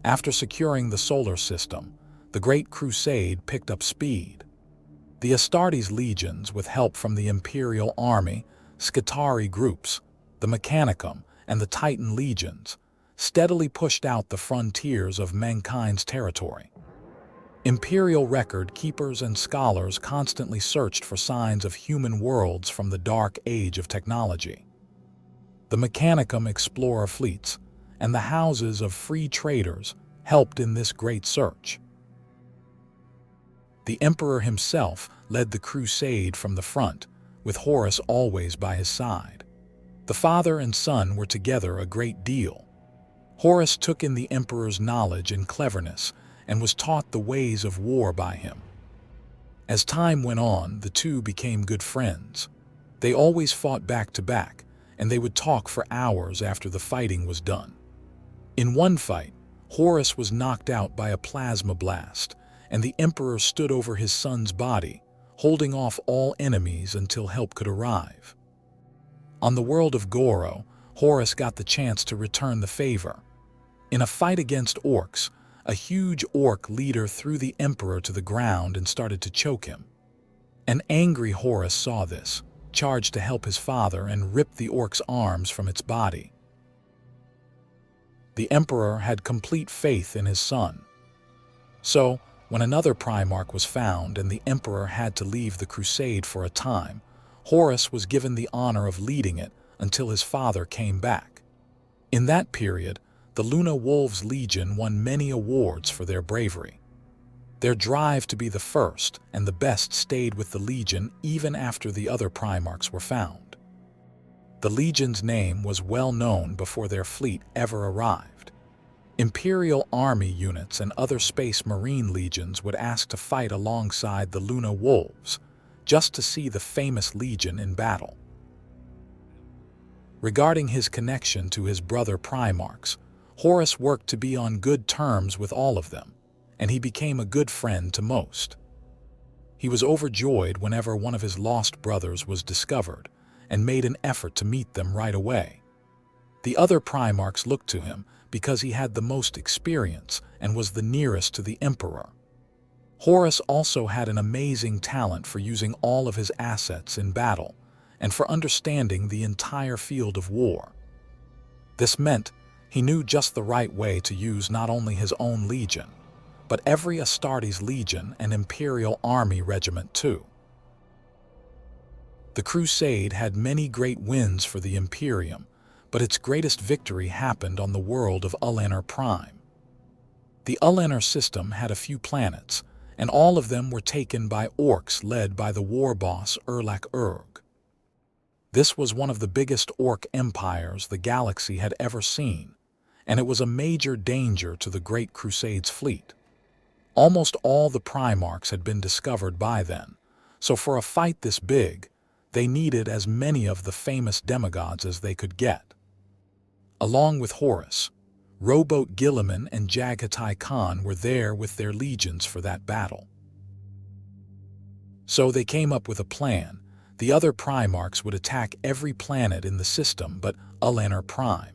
After securing the solar system, the Great Crusade picked up speed. The Astartes legions, with help from the Imperial Army, Scutari groups, the Mechanicum, and the Titan legions, steadily pushed out the frontiers of mankind's territory. Imperial record keepers and scholars constantly searched for signs of human worlds from the dark age of technology. The Mechanicum explorer fleets and the houses of free traders helped in this great search. The Emperor himself led the crusade from the front, with Horus always by his side. The father and son were together a great deal. Horus took in the Emperor's knowledge and cleverness and was taught the ways of war by him. As time went on, the two became good friends. They always fought back to back, and they would talk for hours after the fighting was done. In one fight, Horus was knocked out by a plasma blast, and the Emperor stood over his son's body, holding off all enemies until help could arrive. On the world of Goro, Horus got the chance to return the favor. In a fight against orcs, a huge orc leader threw the Emperor to the ground and started to choke him. An angry Horus saw this, charged to help his father, and ripped the orc's arms from its body. The Emperor had complete faith in his son. So, when another Primarch was found and the Emperor had to leave the crusade for a time, Horus was given the honor of leading it until his father came back. In that period, the Luna Wolves Legion won many awards for their bravery. Their drive to be the first and the best stayed with the Legion even after the other Primarchs were found. The Legion's name was well known before their fleet ever arrived. Imperial Army units and other Space Marine legions would ask to fight alongside the Luna Wolves, just to see the famous Legion in battle. Regarding his connection to his brother Primarchs, Horus worked to be on good terms with all of them, and he became a good friend to most. He was overjoyed whenever one of his lost brothers was discovered, and made an effort to meet them right away. The other Primarchs looked to him because he had the most experience and was the nearest to the Emperor. Horus also had an amazing talent for using all of his assets in battle, and for understanding the entire field of war. This meant he knew just the right way to use not only his own legion, but every Astartes legion and Imperial Army regiment too. The Crusade had many great wins for the Imperium, but its greatest victory happened on the world of Ullanor Prime. The Ullanor system had a few planets, and all of them were taken by orcs led by the war boss Erlak Urg. This was one of the biggest orc empires the galaxy had ever seen, and it was a major danger to the Great Crusade's fleet. Almost all the Primarchs had been discovered by then, so for a fight this big, they needed as many of the famous demigods as they could get. Along with Horus, Rowboat Gilliman and Jaghatai Khan were there with their legions for that battle. So they came up with a plan. The other Primarchs would attack every planet in the system but Ullanor Prime.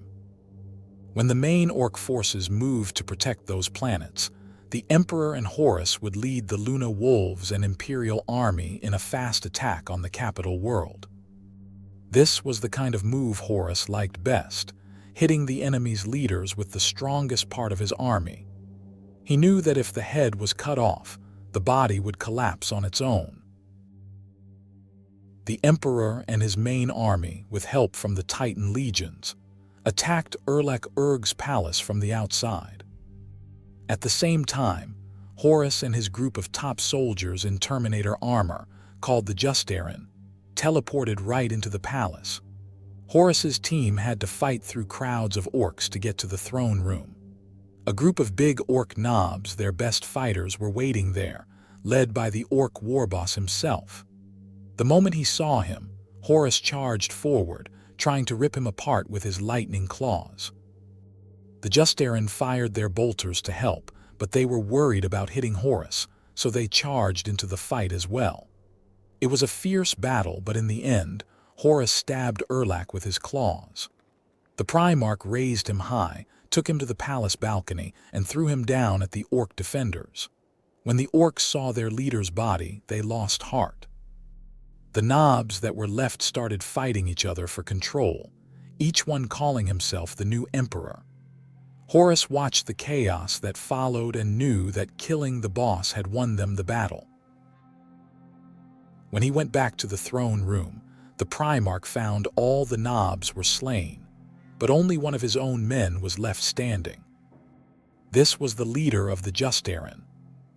When the main orc forces moved to protect those planets, the Emperor and Horus would lead the Luna Wolves and Imperial Army in a fast attack on the capital world. This was the kind of move Horus liked best, hitting the enemy's leaders with the strongest part of his army. He knew that if the head was cut off, the body would collapse on its own. The Emperor and his main army, with help from the Titan legions, attacked Erlak Urg's palace from the outside. At the same time, Horus and his group of top soldiers in Terminator armor, called the Justarin, teleported right into the palace. Horus's team had to fight through crowds of orcs to get to the throne room. A group of big orc knobs, their best fighters, were waiting there, led by the orc warboss himself. The moment he saw him, Horus charged forward, trying to rip him apart with his lightning claws. The Justarin fired their bolters to help, but they were worried about hitting Horus, so they charged into the fight as well. It was a fierce battle, but in the end, Horus stabbed Erlak with his claws. The Primarch raised him high, took him to the palace balcony and threw him down at the orc defenders. When the orcs saw their leader's body, they lost heart. The knobs that were left started fighting each other for control, each one calling himself the new emperor. Horus watched the chaos that followed and knew that killing the boss had won them the battle. When he went back to the throne room, the Primarch found all the knobs were slain, but only one of his own men was left standing. This was the leader of the Justarin,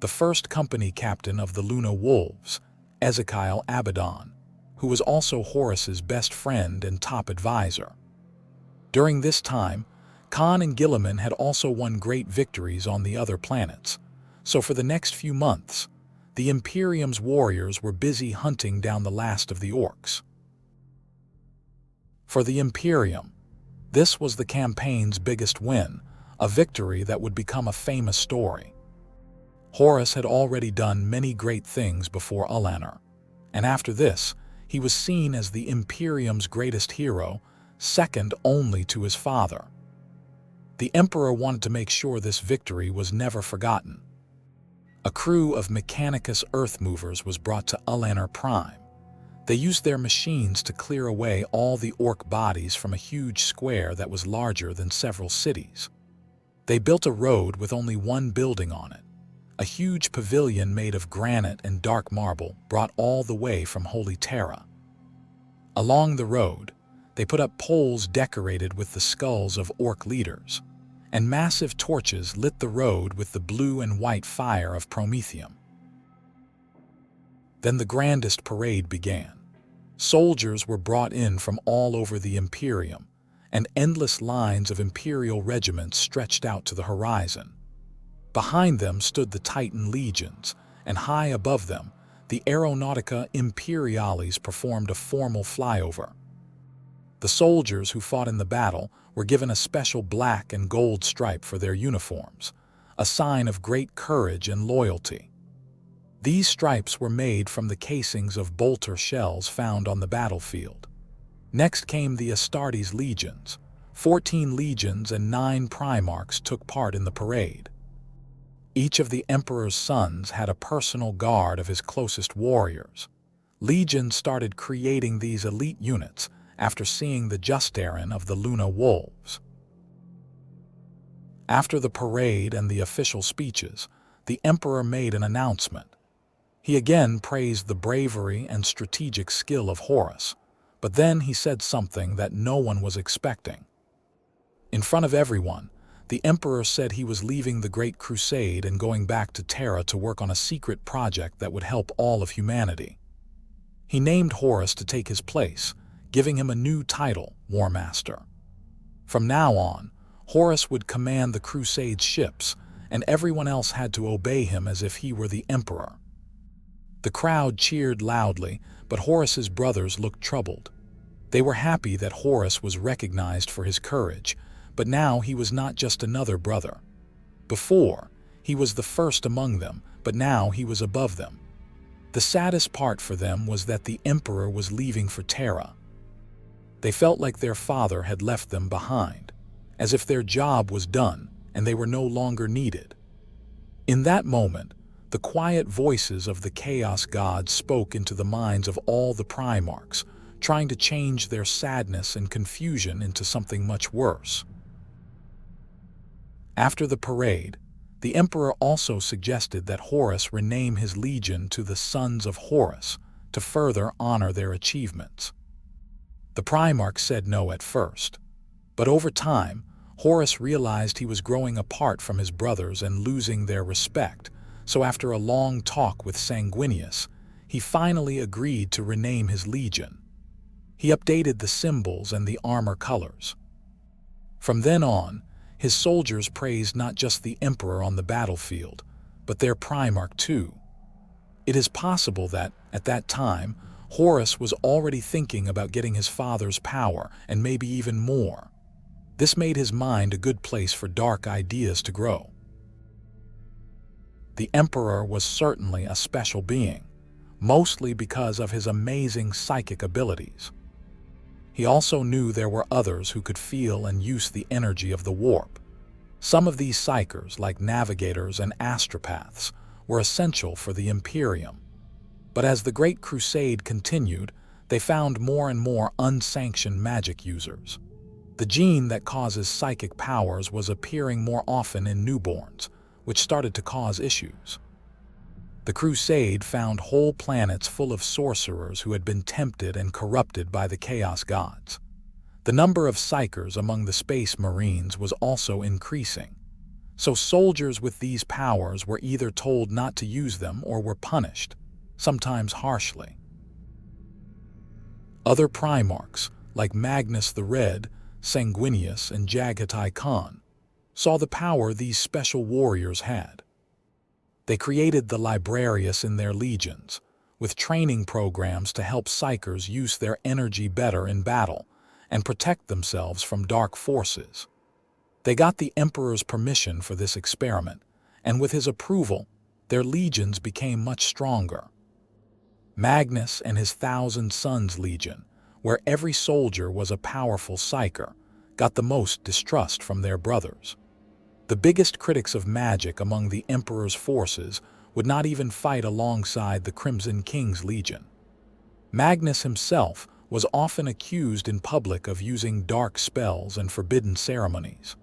the first company captain of the Luna Wolves, Ezekiel Abaddon, who was also Horus's best friend and top advisor. During this time, Khan and Gilliman had also won great victories on the other planets, so for the next few months, the Imperium's warriors were busy hunting down the last of the orcs. For the Imperium, this was the campaign's biggest win, a victory that would become a famous story. Horus had already done many great things before Ulanar, and after this, he was seen as the Imperium's greatest hero, second only to his father. The Emperor wanted to make sure this victory was never forgotten. A crew of Mechanicus Earth Movers was brought to Ulanar Prime. They used their machines to clear away all the orc bodies from a huge square that was larger than several cities. They built a road with only one building on it. A huge pavilion made of granite and dark marble brought all the way from Holy Terra. Along the road, they put up poles decorated with the skulls of orc leaders, and massive torches lit the road with the blue and white fire of Prometheum. Then the grandest parade began. Soldiers were brought in from all over the Imperium, and endless lines of Imperial regiments stretched out to the horizon. Behind them stood the Titan legions, and high above them, the Aeronautica Imperialis performed a formal flyover. The soldiers who fought in the battle were given a special black and gold stripe for their uniforms, a sign of great courage and loyalty. These stripes were made from the casings of bolter shells found on the battlefield. Next came the Astartes legions. 14 legions and 9 Primarchs took part in the parade. Each of the Emperor's sons had a personal guard of his closest warriors. Legions started creating these elite units after seeing the Justarin of the Luna Wolves. After the parade and the official speeches, the Emperor made an announcement. He again praised the bravery and strategic skill of Horus, but then he said something that no one was expecting. In front of everyone, the Emperor said he was leaving the Great Crusade and going back to Terra to work on a secret project that would help all of humanity. He named Horus to take his place, giving him a new title, War Master. From now on, Horus would command the Crusade's ships, and everyone else had to obey him as if he were the Emperor. The crowd cheered loudly, but Horus's brothers looked troubled. They were happy that Horus was recognized for his courage, but now he was not just another brother. Before, he was the first among them, but now he was above them. The saddest part for them was that the Emperor was leaving for Terra. They felt like their father had left them behind, as if their job was done and they were no longer needed. In that moment, the quiet voices of the Chaos Gods spoke into the minds of all the Primarchs, trying to change their sadness and confusion into something much worse. After the parade, the Emperor also suggested that Horus rename his legion to the Sons of Horus to further honor their achievements. The Primarch said no at first, but over time, Horus realized he was growing apart from his brothers and losing their respect, so after a long talk with Sanguinius, he finally agreed to rename his legion. He updated the symbols and the armor colors. From then on, his soldiers praised not just the Emperor on the battlefield, but their Primarch too. It is possible that, at that time, Horus was already thinking about getting his father's power and maybe even more. This made his mind a good place for dark ideas to grow. The Emperor was certainly a special being, mostly because of his amazing psychic abilities. He also knew there were others who could feel and use the energy of the warp. Some of these psychers, like navigators and astropaths, were essential for the Imperium. But as the Great Crusade continued, they found more and more unsanctioned magic users. The gene that causes psychic powers was appearing more often in newborns, which started to cause issues. The Crusade found whole planets full of sorcerers who had been tempted and corrupted by the Chaos Gods. The number of psychers among the Space Marines was also increasing, so soldiers with these powers were either told not to use them or were punished, sometimes harshly. Other Primarchs, like Magnus the Red, Sanguinius, and Jaghatai Khan, saw the power these special warriors had. They created the Librarius in their legions, with training programs to help psychers use their energy better in battle and protect themselves from dark forces. They got the Emperor's permission for this experiment, and with his approval, their legions became much stronger. Magnus and his 1,000 Sons Legion, where every soldier was a powerful psyker, got the most distrust from their brothers. The biggest critics of magic among the Emperor's forces would not even fight alongside the Crimson King's Legion. Magnus himself was often accused in public of using dark spells and forbidden ceremonies.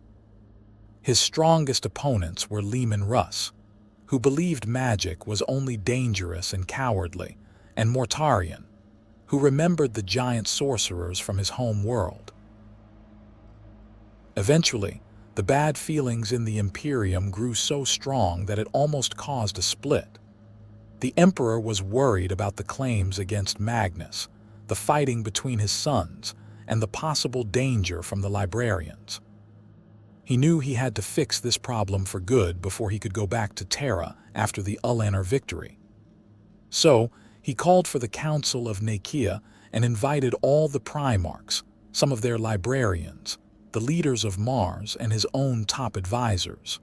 His strongest opponents were Leman Russ, who believed magic was only dangerous and cowardly, and Mortarion, who remembered the giant sorcerers from his home world. Eventually, the bad feelings in the Imperium grew so strong that it almost caused a split. The Emperor was worried about the claims against Magnus, the fighting between his sons, and the possible danger from the Librarians. He knew he had to fix this problem for good before he could go back to Terra after the Ulanar victory. So, he called for the Council of Nicaea and invited all the Primarchs, some of their Librarians, the leaders of Mars, and his own top advisors.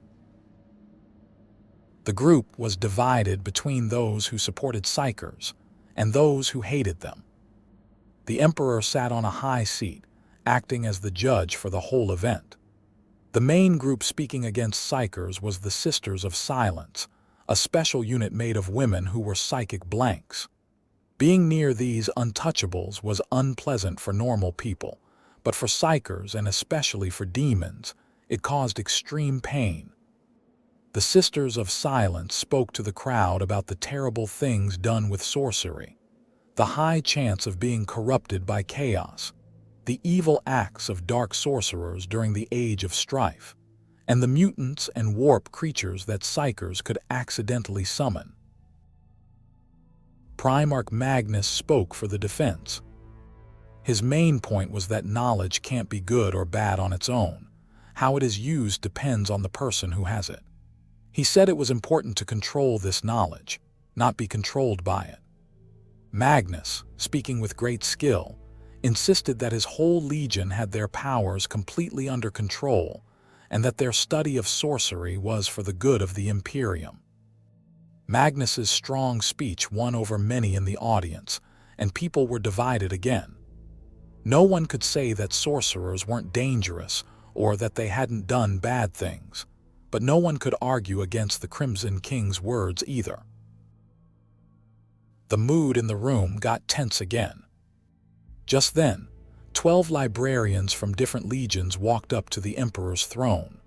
The group was divided between those who supported psychers and those who hated them. The Emperor sat on a high seat, acting as the judge for the whole event. The main group speaking against psychers was the Sisters of Silence, a special unit made of women who were psychic blanks. Being near these untouchables was unpleasant for normal people, but for psychers and especially for demons, it caused extreme pain. The Sisters of Silence spoke to the crowd about the terrible things done with sorcery, the high chance of being corrupted by chaos, the evil acts of dark sorcerers during the Age of Strife, and the mutants and warp creatures that psychers could accidentally summon. Primarch Magnus spoke for the defense. His main point was that knowledge can't be good or bad on its own. How it is used depends on the person who has it. He said it was important to control this knowledge, not be controlled by it. Magnus, speaking with great skill, insisted that his whole legion had their powers completely under control and that their study of sorcery was for the good of the Imperium. Magnus's strong speech won over many in the audience, and people were divided again. No one could say that sorcerers weren't dangerous or that they hadn't done bad things, but no one could argue against the Crimson King's words either. The mood in the room got tense again. Just then, 12 librarians from different legions walked up to the Emperor's throne.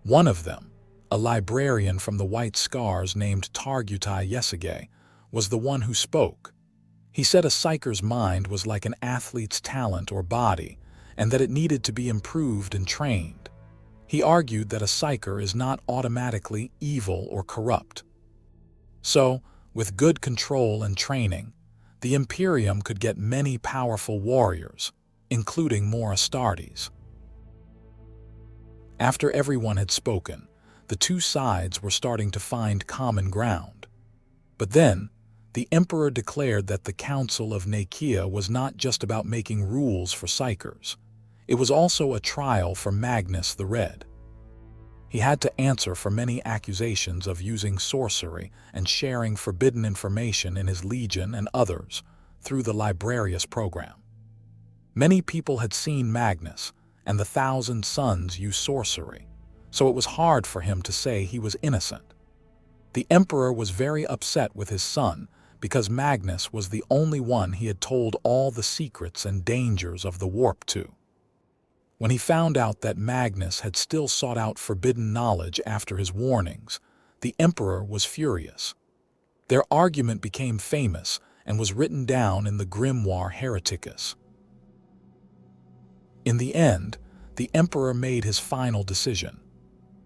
One of them, a librarian from the White Scars named Targutai Yesige, was the one who spoke. He said a psyker's mind was like an athlete's talent or body, and that it needed to be improved and trained. He argued that a psyker is not automatically evil or corrupt. So, with good control and training, the Imperium could get many powerful warriors, including more Astartes. After everyone had spoken, the two sides were starting to find common ground. But then, the Emperor declared that the Council of Nicaea was not just about making rules for psychers. It was also a trial for Magnus the Red. He had to answer for many accusations of using sorcery and sharing forbidden information in his legion and others through the Librarius program. Many people had seen Magnus and the 1,000 Sons use sorcery, so it was hard for him to say he was innocent. The Emperor was very upset with his son because Magnus was the only one he had told all the secrets and dangers of the warp to. When he found out that Magnus had still sought out forbidden knowledge after his warnings, the Emperor was furious. Their argument became famous and was written down in the Grimoire Hereticus. In the end, the Emperor made his final decision.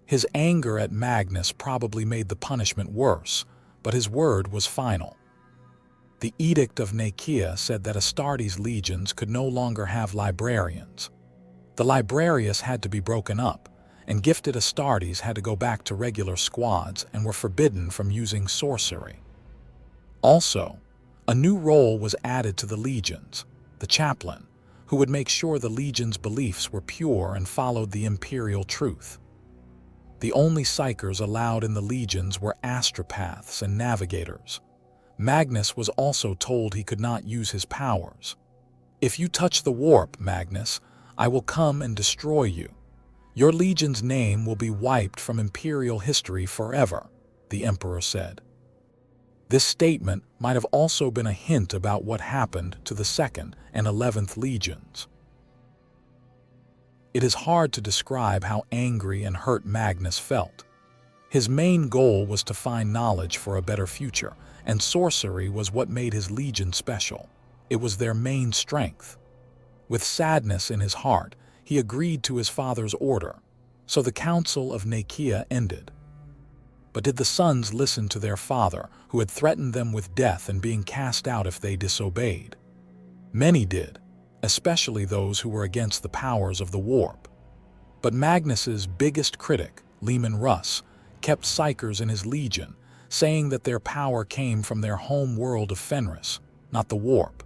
His anger at Magnus probably made the punishment worse, but his word was final. The Edict of Nicaea said that Astartes' legions could no longer have librarians. The librarius had to be broken up, and gifted Astartes had to go back to regular squads and were forbidden from using sorcery. Also, a new role was added to the legions, the chaplain, who would make sure the legion's beliefs were pure and followed the imperial truth. The only psychers allowed in the legions were astropaths and navigators. Magnus was also told he could not use his powers. "If you touch the warp, Magnus, I will come and destroy you. Your legion's name will be wiped from imperial history forever," the Emperor said. This statement might have also been a hint about what happened to the 2nd and 11th Legions. It is hard to describe how angry and hurt Magnus felt. His main goal was to find knowledge for a better future, and sorcery was what made his legion special. It was their main strength. With sadness in his heart, he agreed to his father's order, so the Council of Nicaea ended. But did the sons listen to their father, who had threatened them with death and being cast out if they disobeyed? Many did, especially those who were against the powers of the warp. But Magnus's biggest critic, Leman Russ, kept psychers in his legion, saying that their power came from their home world of Fenris, not the warp.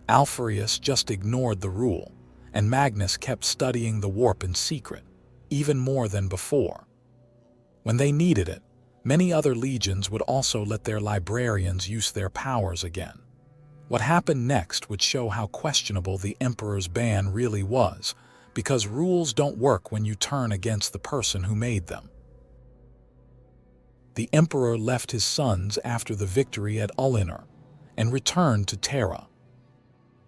Alpharius just ignored the rule, and Magnus kept studying the warp in secret, even more than before. When they needed it, many other legions would also let their librarians use their powers again. What happened next would show how questionable the Emperor's ban really was, because rules don't work when you turn against the person who made them. The Emperor left his sons after the victory at Ullinor and returned to Terra.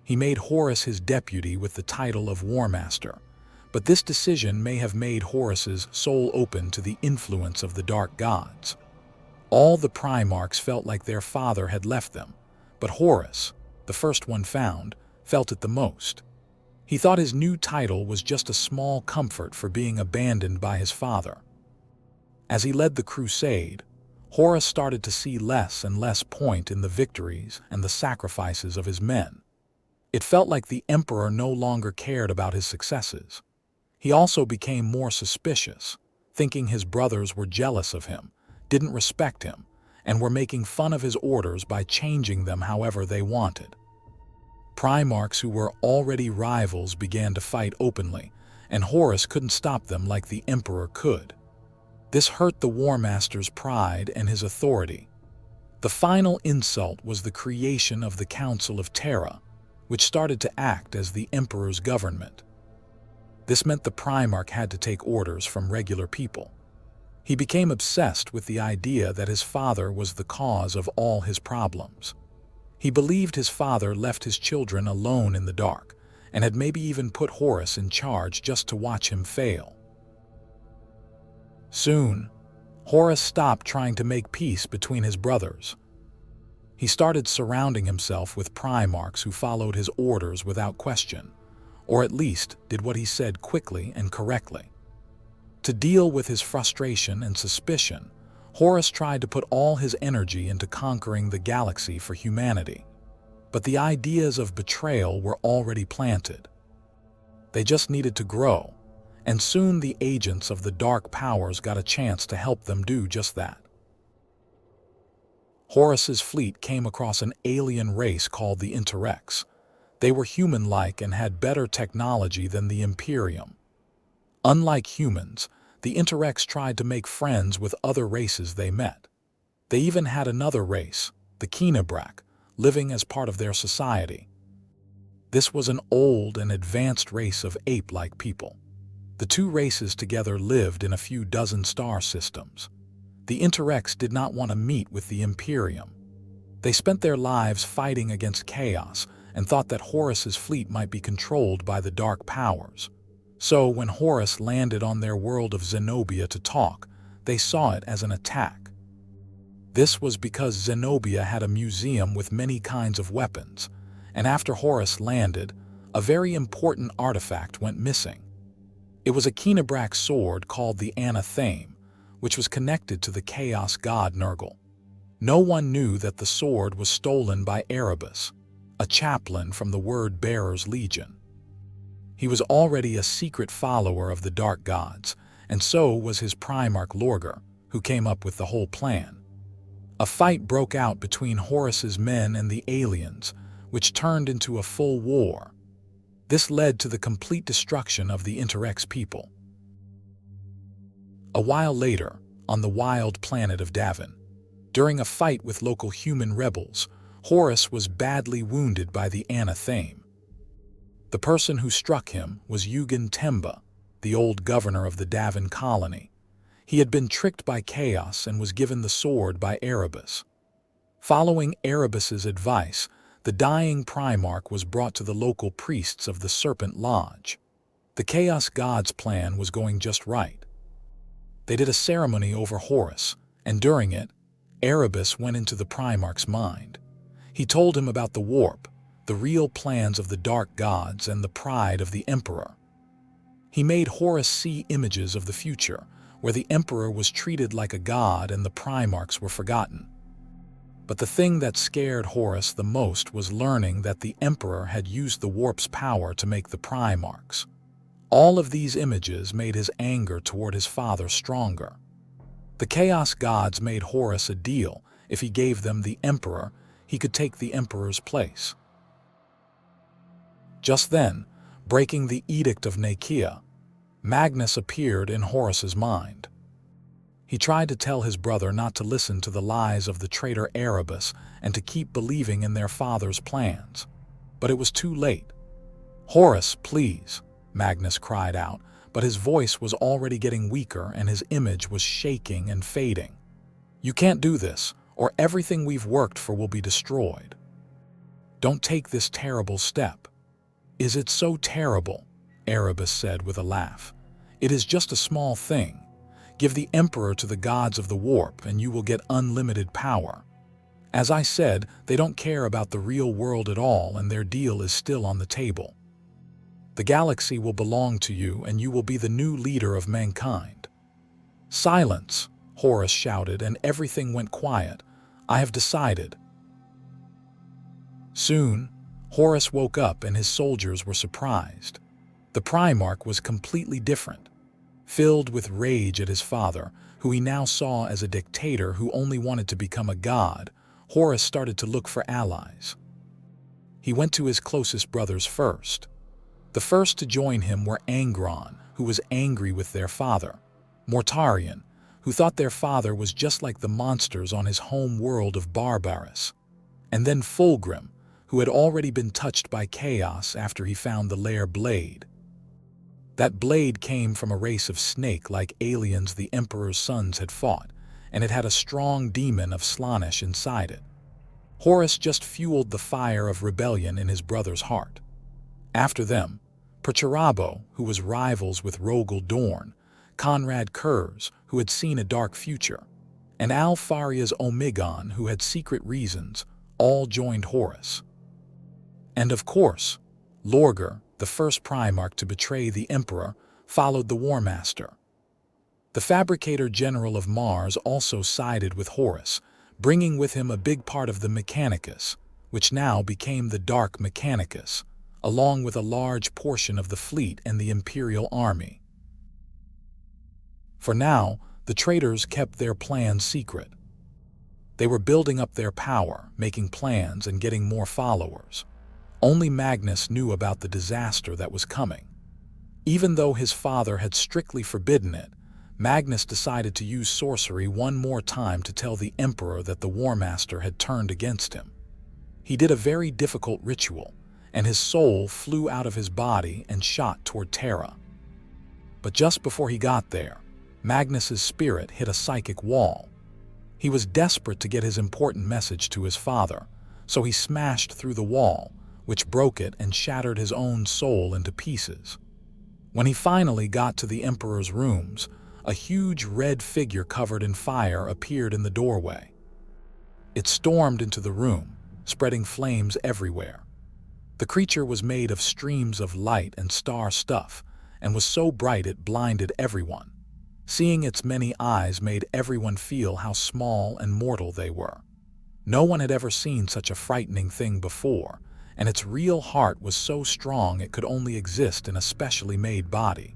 He made Horus his deputy with the title of War Master, but this decision may have made Horus's soul open to the influence of the dark gods. All the Primarchs felt like their father had left them, but Horus, the first one found, felt it the most. He thought his new title was just a small comfort for being abandoned by his father. As he led the crusade, Horus started to see less and less point in the victories and the sacrifices of his men. It felt like the Emperor no longer cared about his successes. He also became more suspicious, thinking his brothers were jealous of him, didn't respect him, and were making fun of his orders by changing them however they wanted. Primarchs who were already rivals began to fight openly, and Horus couldn't stop them like the Emperor could. This hurt the War Master's pride and his authority. The final insult was the creation of the Council of Terra, which started to act as the Emperor's government. This meant the Primarch had to take orders from regular people. He became obsessed with the idea that his father was the cause of all his problems. He believed his father left his children alone in the dark, and had maybe even put Horus in charge just to watch him fail. Soon, Horus stopped trying to make peace between his brothers. He started surrounding himself with Primarchs who followed his orders without question, or at least did what he said quickly and correctly. To deal with his frustration and suspicion, Horus tried to put all his energy into conquering the galaxy for humanity. But the ideas of betrayal were already planted. They just needed to grow, and soon the agents of the dark powers got a chance to help them do just that. Horus's fleet came across an alien race called the Interrex. They were human-like and had better technology than the Imperium. Unlike humans, the Interrex tried to make friends with other races they met. They even had another race, the Kenebrak, living as part of their society. This was an old and advanced race of ape-like people. The two races together lived in a few dozen star systems. The Interrex did not want to meet with the Imperium. They spent their lives fighting against chaos and thought that Horus's fleet might be controlled by the dark powers. So when Horus landed on their world of Zenobia to talk, they saw it as an attack. This was because Zenobia had a museum with many kinds of weapons, and after Horus landed, a very important artifact went missing. It was a Kenebrak sword called the Anatheme, which was connected to the chaos god Nurgle. No one knew that the sword was stolen by Erebus, a chaplain from the Word-Bearer's Legion. He was already a secret follower of the dark gods, and so was his Primarch Lorgar, who came up with the whole plan. A fight broke out between Horus's men and the aliens, which turned into a full war. This led to the complete destruction of the Interrex people. A while later, on the wild planet of Davin, during a fight with local human rebels, Horus was badly wounded by the Anatheme. The person who struck him was Yugen Temba, the old governor of the Davin colony. He had been tricked by chaos and was given the sword by Erebus. Following Erebus's advice, the dying Primarch was brought to the local priests of the Serpent Lodge. The Chaos God's plan was going just right. They did a ceremony over Horus, and during it, Erebus went into the Primarch's mind. He told him about the warp, the real plans of the dark gods, and the pride of the Emperor. He made Horus see images of the future, where the Emperor was treated like a god and the Primarchs were forgotten. But the thing that scared Horus the most was learning that the Emperor had used the warp's power to make the Primarchs. All of these images made his anger toward his father stronger. The Chaos Gods made Horus a deal. If he gave them the Emperor, he could take the Emperor's place. Just then, breaking the Edict of Nakia, Magnus appeared in Horus's mind. He tried to tell his brother not to listen to the lies of the traitor Erebus and to keep believing in their father's plans. But it was too late. "Horus, please," Magnus cried out, but his voice was already getting weaker and his image was shaking and fading. "You can't do this, or everything we've worked for will be destroyed. Don't take this terrible step." "Is it so terrible?" Erebus said with a laugh. "It is just a small thing. Give the Emperor to the gods of the warp and you will get unlimited power. As I said, they don't care about the real world at all and their deal is still on the table. The galaxy will belong to you and you will be the new leader of mankind." "Silence!" Horus shouted, and everything went quiet. "I have decided." Soon, Horus woke up and his soldiers were surprised. The Primarch was completely different. Filled with rage at his father, who he now saw as a dictator who only wanted to become a god, Horus started to look for allies. He went to his closest brothers first. The first to join him were Angron, who was angry with their father, Mortarion, who thought their father was just like the monsters on his home world of Barbaris, and then Fulgrim, who had already been touched by chaos after he found the Lair blade. That blade came from a race of snake-like aliens the Emperor's sons had fought, and it had a strong demon of Slaanesh inside it. Horus just fueled the fire of rebellion in his brother's heart. After them, Perturabo, who was rivals with Rogel Dorn, Conrad Kurz, who had seen a dark future, and Alfaria's Omegon, who had secret reasons, all joined Horus. And of course, Lorgar, the first Primarch to betray the Emperor, followed the War Master. The Fabricator General of Mars also sided with Horus, bringing with him a big part of the Mechanicus, which now became the Dark Mechanicus, along with a large portion of the fleet and the Imperial army. For now, the traitors kept their plans secret. They were building up their power, making plans and getting more followers. Only Magnus knew about the disaster that was coming. Even though his father had strictly forbidden it, Magnus decided to use sorcery one more time to tell the Emperor that the War Master had turned against him. He did a very difficult ritual, and his soul flew out of his body and shot toward Terra. But just before he got there, Magnus's spirit hit a psychic wall. He was desperate to get his important message to his father, so he smashed through the wall, which broke it and shattered his own soul into pieces. When he finally got to the Emperor's rooms, a huge red figure covered in fire appeared in the doorway. It stormed into the room, spreading flames everywhere. The creature was made of streams of light and star stuff, and was so bright it blinded everyone. Seeing its many eyes made everyone feel how small and mortal they were. No one had ever seen such a frightening thing before, and its real heart was so strong it could only exist in a specially made body.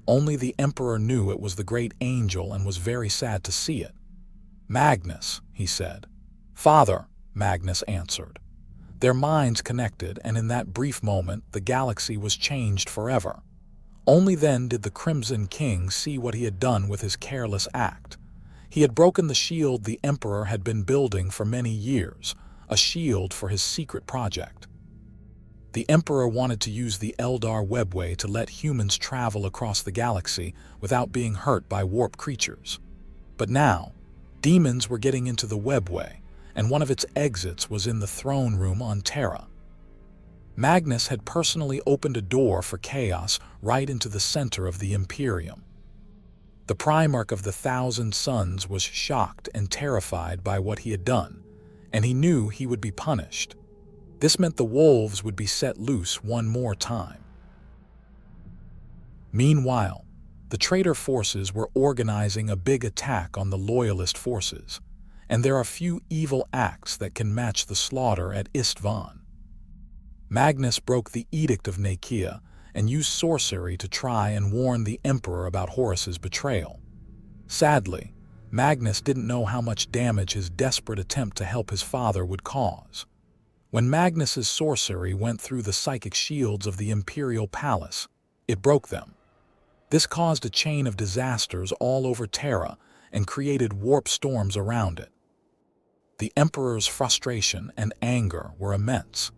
Only the Emperor knew it was the great angel and was very sad to see it. "Magnus," he said. "Father," Magnus answered. Their minds connected, and in that brief moment the galaxy was changed forever. Only then did the Crimson King see what he had done with his careless act. He had broken the shield the Emperor had been building for many years, a shield for his secret project. The Emperor wanted to use the Eldar webway to let humans travel across the galaxy without being hurt by warp creatures. But now, demons were getting into the webway, and one of its exits was in the throne room on Terra. Magnus had personally opened a door for chaos right into the center of the Imperium. The Primarch of the Thousand Suns was shocked and terrified by what he had done, and he knew he would be punished. This meant the wolves would be set loose one more time. Meanwhile, the traitor forces were organizing a big attack on the loyalist forces, and there are few evil acts that can match the slaughter at Istvan. Magnus broke the Edict of Nakia and used sorcery to try and warn the Emperor about Horus's betrayal. Sadly, Magnus didn't know how much damage his desperate attempt to help his father would cause. When Magnus's sorcery went through the psychic shields of the Imperial Palace, it broke them. This caused a chain of disasters all over Terra and created warp storms around it. The Emperor's frustration and anger were immense.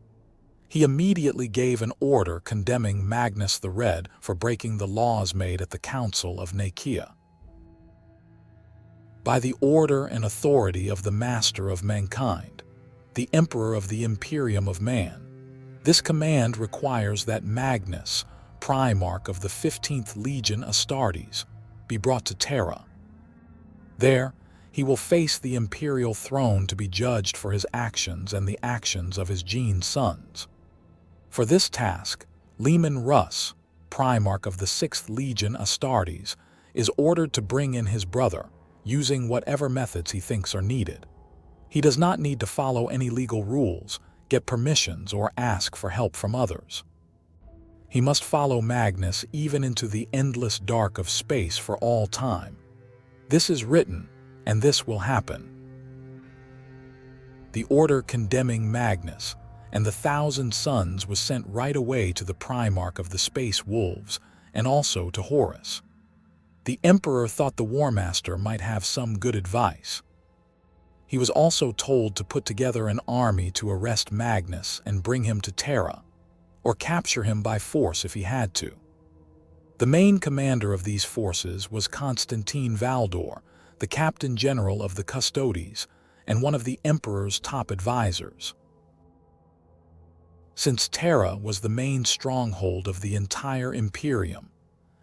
He immediately gave an order condemning Magnus the Red for breaking the laws made at the Council of Nakia. By the order and authority of the Master of Mankind, the Emperor of the Imperium of Man, this command requires that Magnus, Primarch of the 15th Legion Astartes, be brought to Terra. There, he will face the imperial throne to be judged for his actions and the actions of his Gene sons. For this task, Leman Russ, Primarch of the 6th Legion Astartes, is ordered to bring in his brother, using whatever methods he thinks are needed. He does not need to follow any legal rules, get permissions, or ask for help from others. He must follow Magnus even into the endless dark of space for all time. This is written, and this will happen. The order condemning Magnus and the Thousand Suns was sent right away to the Primarch of the Space Wolves and also to Horus. The Emperor thought the War Master might have some good advice. He was also told to put together an army to arrest Magnus and bring him to Terra, or capture him by force if he had to. The main commander of these forces was Constantine Valdor, the Captain General of the Custodes, and one of the Emperor's top advisors. Since Terra was the main stronghold of the entire Imperium,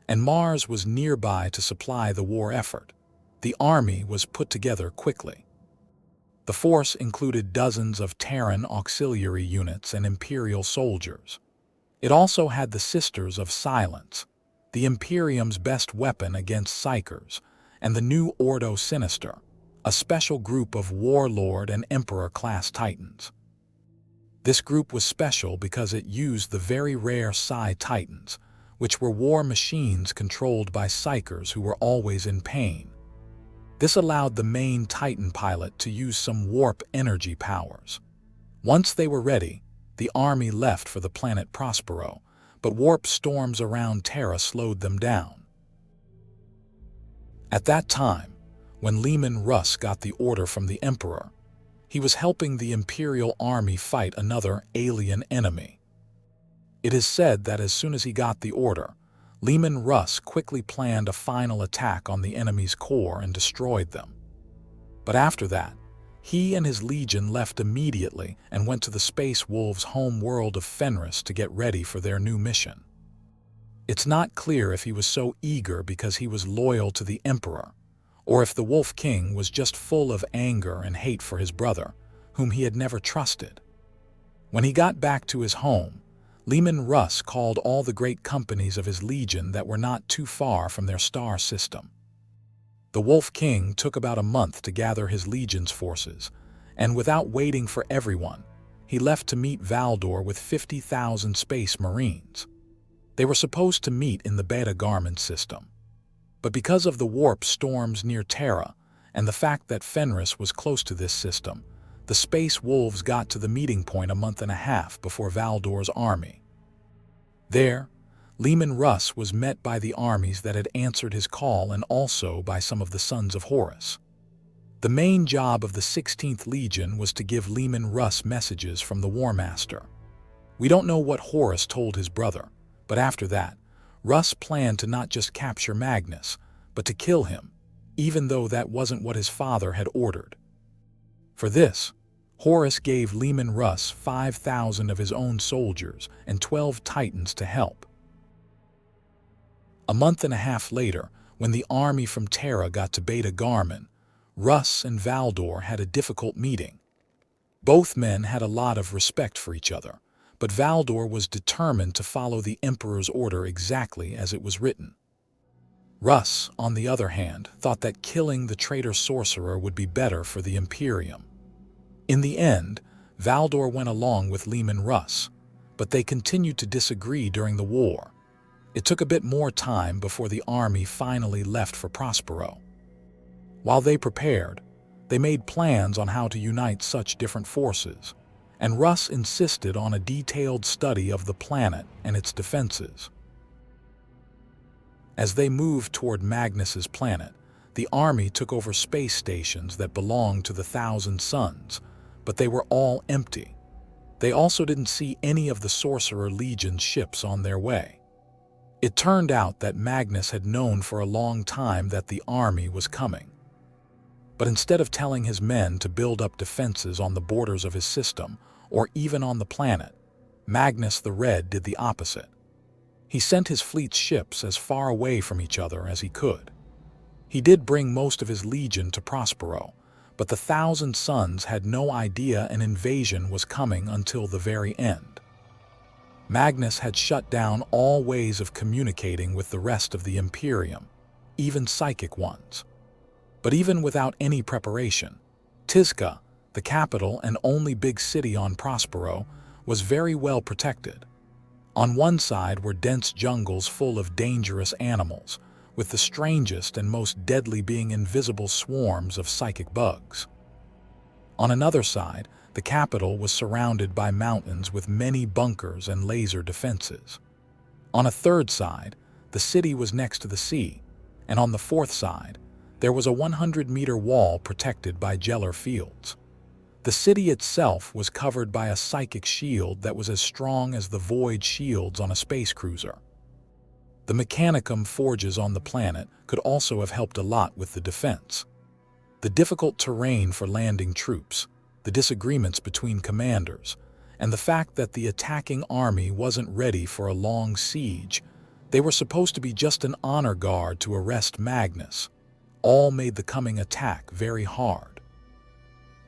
and Mars was nearby to supply the war effort, the army was put together quickly. The force included dozens of Terran auxiliary units and Imperial soldiers. It also had the Sisters of Silence, the Imperium's best weapon against Psykers, and the new Ordo Sinister, a special group of Warlord and Emperor-class Titans. This group was special because it used the very rare Psi Titans, which were war machines controlled by Psykers who were always in pain. This allowed the main Titan pilot to use some warp energy powers. Once they were ready, the army left for the planet Prospero, but warp storms around Terra slowed them down. At that time, when Leman Russ got the order from the Emperor, he was helping the Imperial army fight another alien enemy. It is said that as soon as he got the order, Leman Russ quickly planned a final attack on the enemy's core and destroyed them. But after that, he and his legion left immediately and went to the Space Wolves' home world of Fenris to get ready for their new mission. It's not clear if he was so eager because he was loyal to the Emperor, or if the Wolf King was just full of anger and hate for his brother, whom he had never trusted. When he got back to his home, Leman Russ called all the great companies of his legion that were not too far from their star system. The Wolf King took about a month to gather his legion's forces, and without waiting for everyone, he left to meet Valdor with 50,000 Space Marines. They were supposed to meet in the Beta Garment system. But because of the warp storms near Terra and the fact that Fenris was close to this system, the Space Wolves got to the meeting point a month and a half before Valdor's army. There, Leman Russ was met by the armies that had answered his call and also by some of the sons of Horus. The main job of the 16th Legion was to give Leman Russ messages from the War Master. We don't know what Horus told his brother, but after that, Russ planned to not just capture Magnus, but to kill him, even though that wasn't what his father had ordered. For this, Horus gave Leman Russ 5,000 of his own soldiers and 12 Titans to help. A month and a half later, when the army from Terra got to Beta Garman, Russ and Valdor had a difficult meeting. Both men had a lot of respect for each other, but Valdor was determined to follow the Emperor's order exactly as it was written. Russ, on the other hand, thought that killing the traitor sorcerer would be better for the Imperium. In the end, Valdor went along with Leman Russ, but they continued to disagree during the war. It took a bit more time before the army finally left for Prospero. While they prepared, they made plans on how to unite such different forces, and Russ insisted on a detailed study of the planet and its defenses. As they moved toward Magnus's planet, the army took over space stations that belonged to the Thousand Suns, but they were all empty. They also didn't see any of the Sorcerer Legion's ships on their way. It turned out that Magnus had known for a long time that the army was coming. But instead of telling his men to build up defenses on the borders of his system, or even on the planet, Magnus the Red did the opposite. He sent his fleet's ships as far away from each other as he could. He did bring most of his legion to Prospero, but the Thousand Suns had no idea an invasion was coming until the very end. Magnus had shut down all ways of communicating with the rest of the Imperium, even psychic ones. But even without any preparation, Tizca, the capital and only big city on Prospero, was very well protected. On one side were dense jungles full of dangerous animals, with the strangest and most deadly being invisible swarms of psychic bugs. On another side, the capital was surrounded by mountains with many bunkers and laser defenses. On a third side, the city was next to the sea, and on the fourth side, there was a 100-meter wall protected by Geller fields. The city itself was covered by a psychic shield that was as strong as the Void shields on a space cruiser. The Mechanicum forges on the planet could also have helped a lot with the defense. The difficult terrain for landing troops, the disagreements between commanders, and the fact that the attacking army wasn't ready for a long siege, they were supposed to be just an honor guard to arrest Magnus, all made the coming attack very hard.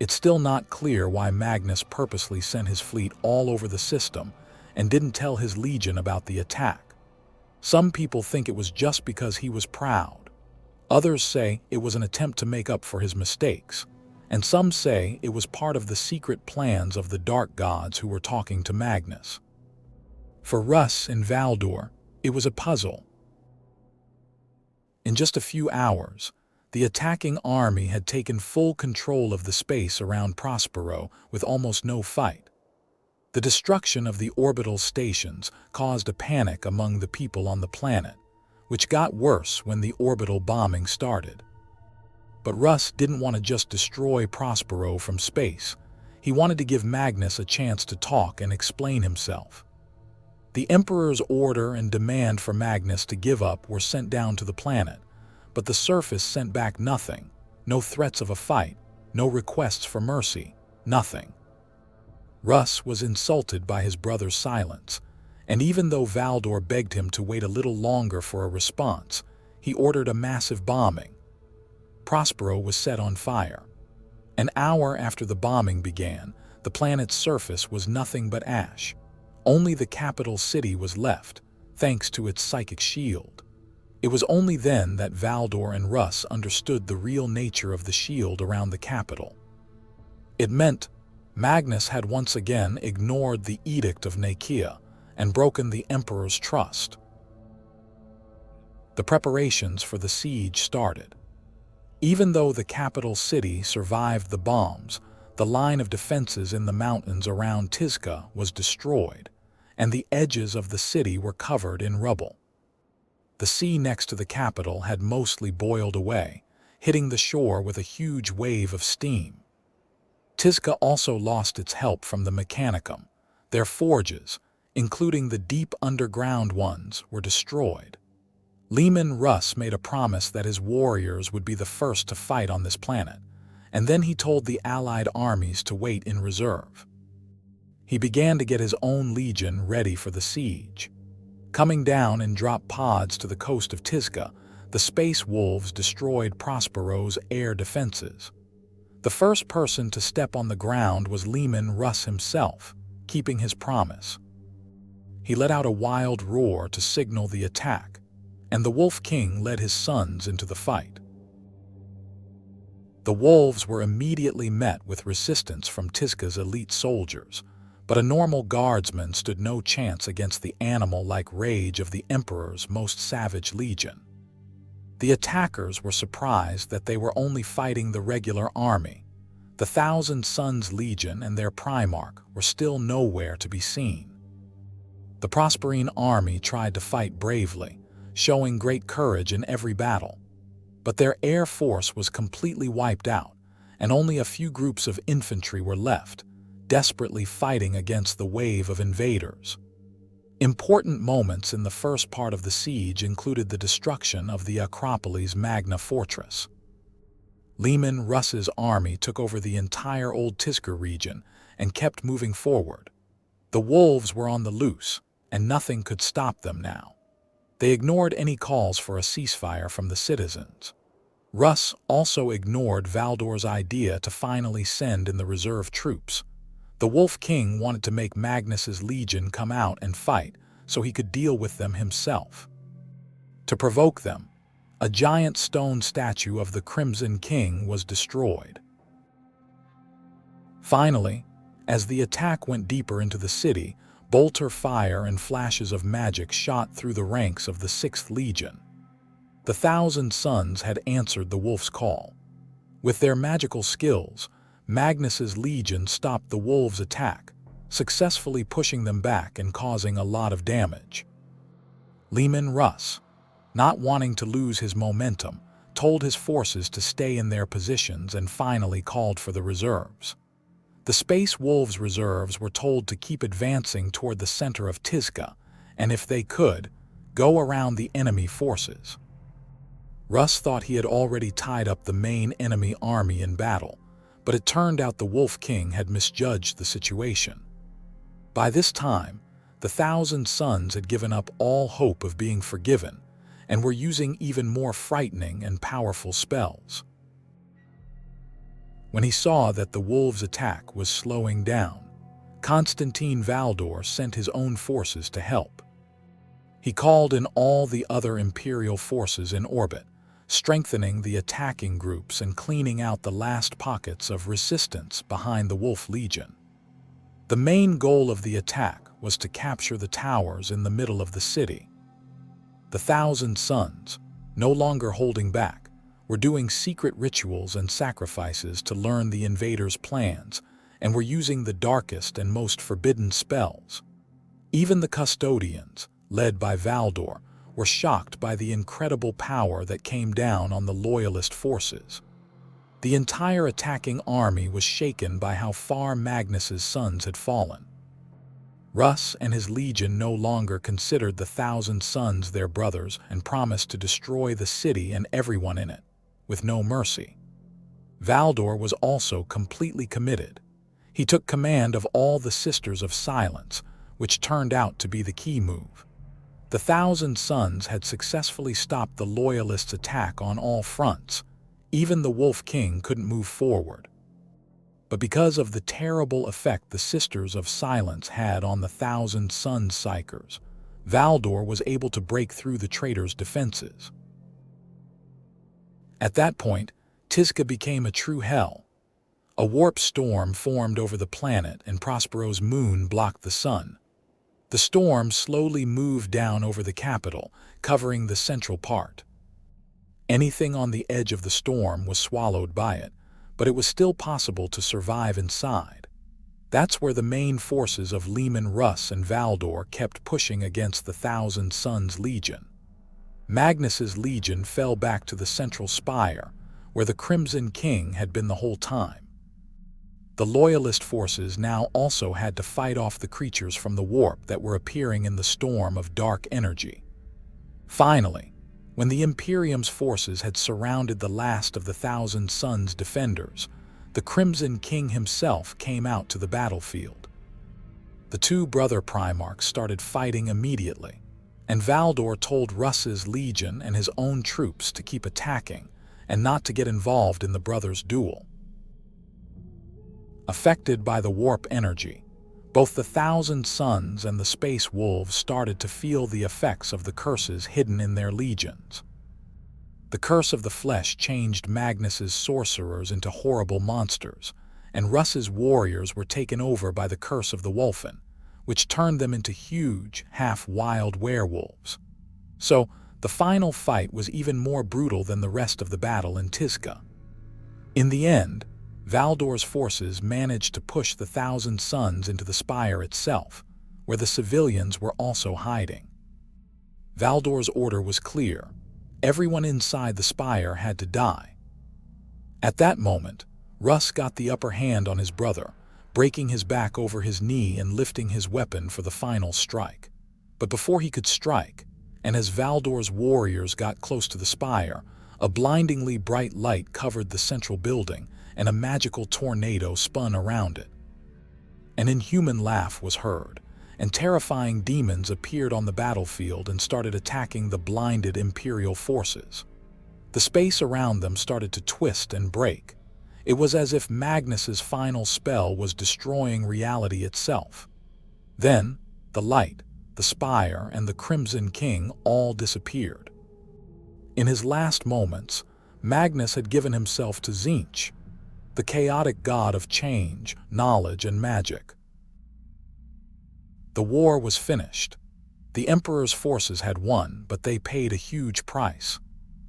It's still not clear why Magnus purposely sent his fleet all over the system and didn't tell his legion about the attack. Some people think it was just because he was proud. Others say it was an attempt to make up for his mistakes. And some say it was part of the secret plans of the dark gods who were talking to Magnus. For Russ and Valdor, it was a puzzle. In just a few hours, the attacking army had taken full control of the space around Prospero with almost no fight. The destruction of the orbital stations caused a panic among the people on the planet, which got worse when the orbital bombing started. But Russ didn't want to just destroy Prospero from space. He wanted to give Magnus a chance to talk and explain himself. The Emperor's order and demand for Magnus to give up were sent down to the planet, but the surface sent back nothing. No threats of a fight, no requests for mercy, nothing. Russ was insulted by his brother's silence, and even though Valdor begged him to wait a little longer for a response, he ordered a massive bombing. Prospero was set on fire. An hour after the bombing began, the planet's surface was nothing but ash. Only the capital city was left, thanks to its psychic shield. It was only then that Valdor and Russ understood the real nature of the shield around the capital. It meant Magnus had once again ignored the Edict of Nicaea and broken the Emperor's trust. The preparations for the siege started. Even though the capital city survived the bombs, the line of defenses in the mountains around Tizca was destroyed, and the edges of the city were covered in rubble. The sea next to the capital had mostly boiled away, hitting the shore with a huge wave of steam. Tizca also lost its help from the Mechanicum. Their forges, including the deep underground ones, were destroyed. Leman Russ made a promise that his warriors would be the first to fight on this planet, and then he told the Allied armies to wait in reserve. He began to get his own legion ready for the siege. Coming down in drop pods to the coast of Tizca, the Space Wolves destroyed Prospero's air defenses. The first person to step on the ground was Leman Russ himself, keeping his promise. He let out a wild roar to signal the attack, and the Wolf King led his sons into the fight. The wolves were immediately met with resistance from Tizca's elite soldiers, but a normal guardsman stood no chance against the animal-like rage of the Emperor's most savage legion. The attackers were surprised that they were only fighting the regular army. The Thousand Sons Legion and their Primarch were still nowhere to be seen. The Prosperine army tried to fight bravely, showing great courage in every battle. But their air force was completely wiped out, and only a few groups of infantry were left, desperately fighting against the wave of invaders. Important moments in the first part of the siege included the destruction of the Acropolis Magna fortress. Leman Russ's army took over the entire Old Tizca region and kept moving forward. The wolves were on the loose, and nothing could stop them now. They ignored any calls for a ceasefire from the citizens. Russ also ignored Valdor's idea to finally send in the reserve troops. The Wolf King wanted to make Magnus's legion come out and fight so he could deal with them himself. To provoke them, a giant stone statue of the Crimson King was destroyed. Finally, as the attack went deeper into the city, bolter fire and flashes of magic shot through the ranks of the 6th Legion. The Thousand Sons had answered the Wolf's call. With their magical skills, Magnus's legion stopped the wolves' attack, successfully pushing them back and causing a lot of damage. Leman Russ, not wanting to lose his momentum, told his forces to stay in their positions and finally called for the reserves. The Space Wolves' reserves were told to keep advancing toward the center of Tizca, and if they could, go around the enemy forces. Russ thought he had already tied up the main enemy army in battle, but it turned out the Wolf King had misjudged the situation. By this time, the Thousand Sons had given up all hope of being forgiven and were using even more frightening and powerful spells. When he saw that the wolves' attack was slowing down, Constantine Valdor sent his own forces to help. He called in all the other Imperial forces in orbit, strengthening the attacking groups and cleaning out the last pockets of resistance behind the Wolf Legion. The main goal of the attack was to capture the towers in the middle of the city. The Thousand Sons, no longer holding back, were doing secret rituals and sacrifices to learn the invaders' plans and were using the darkest and most forbidden spells. Even the custodians, led by Valdor, were shocked by the incredible power that came down on the loyalist forces. The entire attacking army was shaken by how far Magnus's sons had fallen. Rus and his legion no longer considered the 1,000 Suns their brothers and promised to destroy the city and everyone in it, with no mercy. Valdor was also completely committed. He took command of all the Sisters of Silence, which turned out to be the key move. The 1,000 Suns had successfully stopped the Loyalists' attack on all fronts. Even the Wolf King couldn't move forward. But because of the terrible effect the Sisters of Silence had on the 1,000 Suns psychers, Valdor was able to break through the traitors' defenses. At that point, Tizca became a true hell. A warp storm formed over the planet and Prospero's moon blocked the sun. The storm slowly moved down over the capital, covering the central part. Anything on the edge of the storm was swallowed by it, but it was still possible to survive inside. That's where the main forces of Leman Russ and Valdor kept pushing against the 1,000 Suns Legion. Magnus's legion fell back to the central spire, where the Crimson King had been the whole time. The Loyalist forces now also had to fight off the creatures from the warp that were appearing in the storm of dark energy. Finally, when the Imperium's forces had surrounded the last of the 1,000 Suns defenders, the Crimson King himself came out to the battlefield. The two brother Primarchs started fighting immediately, and Valdor told Russ's legion and his own troops to keep attacking and not to get involved in the brothers' duel. Affected by the warp energy, both the 1,000 Suns and the Space Wolves started to feel the effects of the curses hidden in their legions. The curse of the flesh changed Magnus's sorcerers into horrible monsters, and Russ's warriors were taken over by the curse of the Wolfen, which turned them into huge, half-wild werewolves. So, the final fight was even more brutal than the rest of the battle in Tizca. In the end, Valdor's forces managed to push the 1,000 Suns into the spire itself, where the civilians were also hiding. Valdor's order was clear. Everyone inside the spire had to die. At that moment, Russ got the upper hand on his brother, breaking his back over his knee and lifting his weapon for the final strike. But before he could strike, and as Valdor's warriors got close to the spire, a blindingly bright light covered the central building, and a magical tornado spun around it. An inhuman laugh was heard, and terrifying demons appeared on the battlefield and started attacking the blinded Imperial forces. The space around them started to twist and break. It was as if Magnus's final spell was destroying reality itself. Then, the light, the spire, and the Crimson King all disappeared. In his last moments, Magnus had given himself to Tzeentch, the chaotic god of change, knowledge, and magic. The war was finished. The Emperor's forces had won, but they paid a huge price.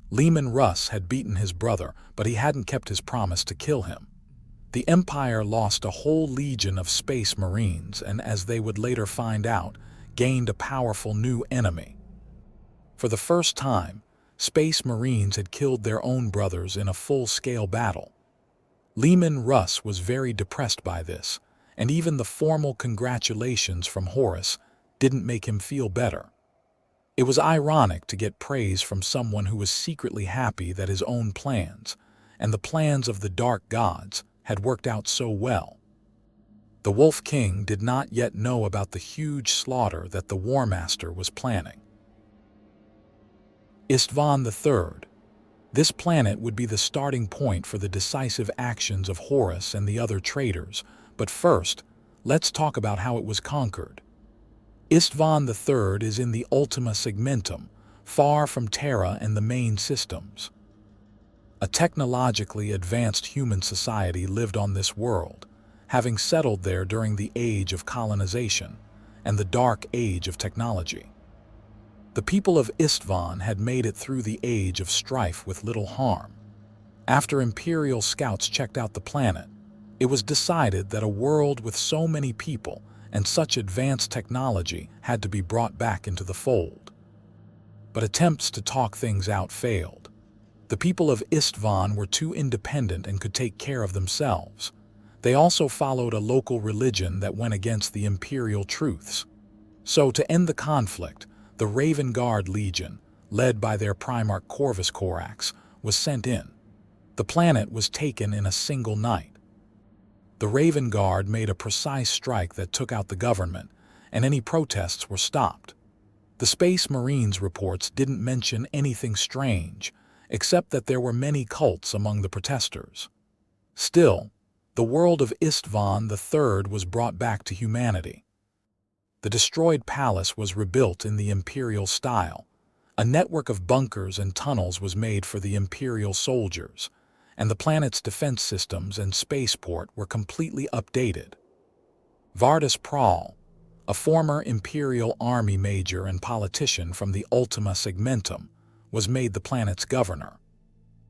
Leman Russ had beaten his brother, but he hadn't kept his promise to kill him. The Empire lost a whole legion of Space Marines and, as they would later find out, gained a powerful new enemy. For the first time, Space Marines had killed their own brothers in a full-scale battle. Leman Russ was very depressed by this, and even the formal congratulations from Horus didn't make him feel better. It was ironic to get praise from someone who was secretly happy that his own plans, and the plans of the Dark Gods, had worked out so well. The Wolf King did not yet know about the huge slaughter that the War Master was planning. Istvan III. This planet would be the starting point for the decisive actions of Horus and the other traitors, but first, let's talk about how it was conquered. Istvan III is in the Ultima Segmentum, far from Terra and the main systems. A technologically advanced human society lived on this world, having settled there during the Age of Colonization and the Dark Age of Technology. The people of Istvan had made it through the Age of Strife with little harm. After Imperial scouts checked out the planet, it was decided that a world with so many people and such advanced technology had to be brought back into the fold. But attempts to talk things out failed. The people of Istvan were too independent and could take care of themselves. They also followed a local religion that went against the imperial truths. So, to end the conflict, the Raven Guard Legion, led by their Primarch Corvus Corax, was sent in. The planet was taken in a single night. The Raven Guard made a precise strike that took out the government, and any protests were stopped. The Space Marines reports didn't mention anything strange, except that there were many cults among the protesters. Still, the world of Istvan III was brought back to humanity. The destroyed palace was rebuilt in the imperial style. A network of bunkers and tunnels was made for the imperial soldiers, and the planet's defense systems and spaceport were completely updated. Vardis Prahl, a former Imperial Army major and politician from the Ultima Segmentum, was made the planet's governor.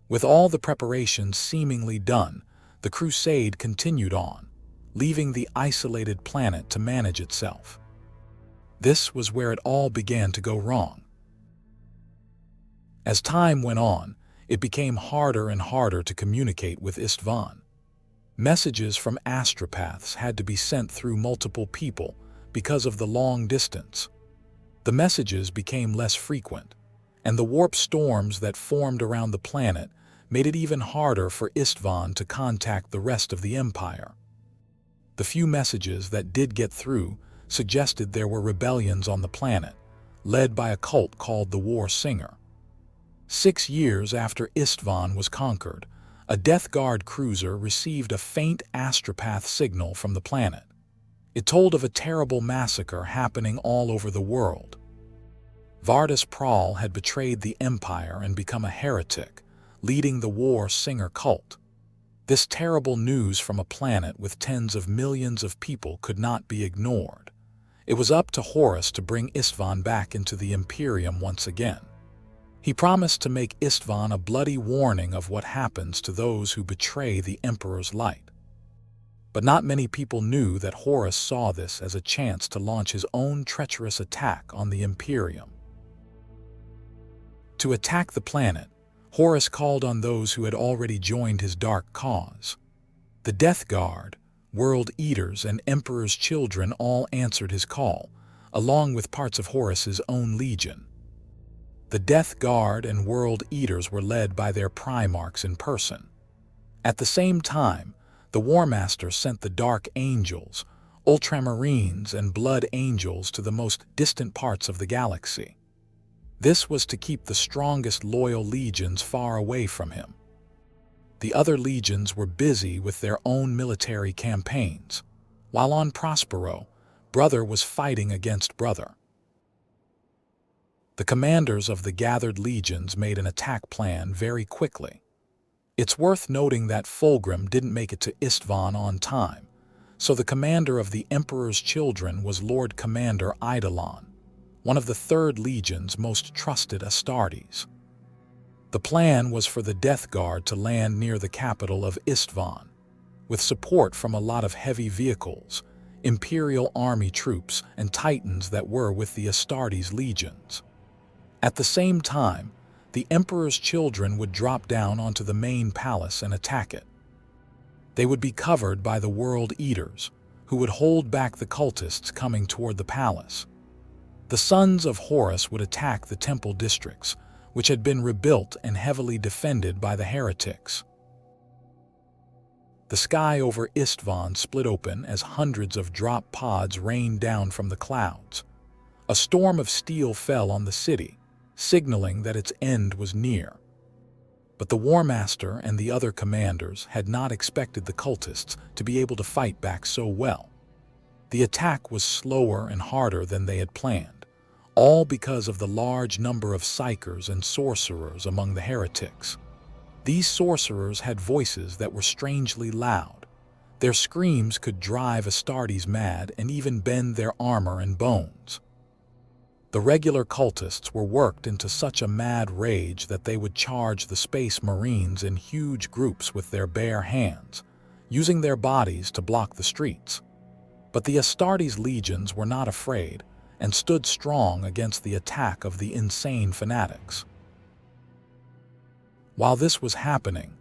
With all the preparations seemingly done, the crusade continued on, leaving the isolated planet to manage itself. This was where it all began to go wrong. As time went on, it became harder and harder to communicate with Istvan. Messages from astropaths had to be sent through multiple people because of the long distance. The messages became less frequent, and the warp storms that formed around the planet made it even harder for Istvan to contact the rest of the Empire. The few messages that did get through suggested there were rebellions on the planet, led by a cult called the War Singer. 6 years after Istvan was conquered, a Death Guard cruiser received a faint astropath signal from the planet. It told of a terrible massacre happening all over the world. Vardis Prahl had betrayed the Empire and become a heretic, leading the War Singer cult. This terrible news from a planet with tens of millions of people could not be ignored. It was up to Horus to bring Istvan back into the Imperium once again. He promised to make Istvan a bloody warning of what happens to those who betray the Emperor's light. But not many people knew that Horus saw this as a chance to launch his own treacherous attack on the Imperium. To attack the planet, Horus called on those who had already joined his dark cause. The Death Guard, World Eaters, and Emperor's Children all answered his call, along with parts of Horus's own legion. The Death Guard and World Eaters were led by their Primarchs in person. At the same time, the War Master sent the Dark Angels, Ultramarines, and Blood Angels to the most distant parts of the galaxy. This was to keep the strongest loyal legions far away from him. The other legions were busy with their own military campaigns, while on Prospero, brother was fighting against brother. The commanders of the gathered legions made an attack plan very quickly. It's worth noting that Fulgrim didn't make it to Istvan on time, so the commander of the Emperor's Children was Lord Commander Eidolon, one of the 3rd Legion's most trusted Astartes. The plan was for the Death Guard to land near the capital of Istvan, with support from a lot of heavy vehicles, Imperial Army troops, and Titans that were with the Astartes legions. At the same time, the Emperor's Children would drop down onto the main palace and attack it. They would be covered by the World Eaters, who would hold back the cultists coming toward the palace. The sons of Horus would attack the temple districts, which had been rebuilt and heavily defended by the heretics. The sky over Istvan split open as hundreds of drop pods rained down from the clouds. A storm of steel fell on the city, signaling that its end was near. But the War Master and the other commanders had not expected the cultists to be able to fight back so well. The attack was slower and harder than they had planned, all because of the large number of psychers and sorcerers among the heretics. These sorcerers had voices that were strangely loud. Their screams could drive Astartes mad and even bend their armor and bones. The regular cultists were worked into such a mad rage that they would charge the Space Marines in huge groups with their bare hands, using their bodies to block the streets. But the Astartes legions were not afraid and stood strong against the attack of the insane fanatics. While this was happening,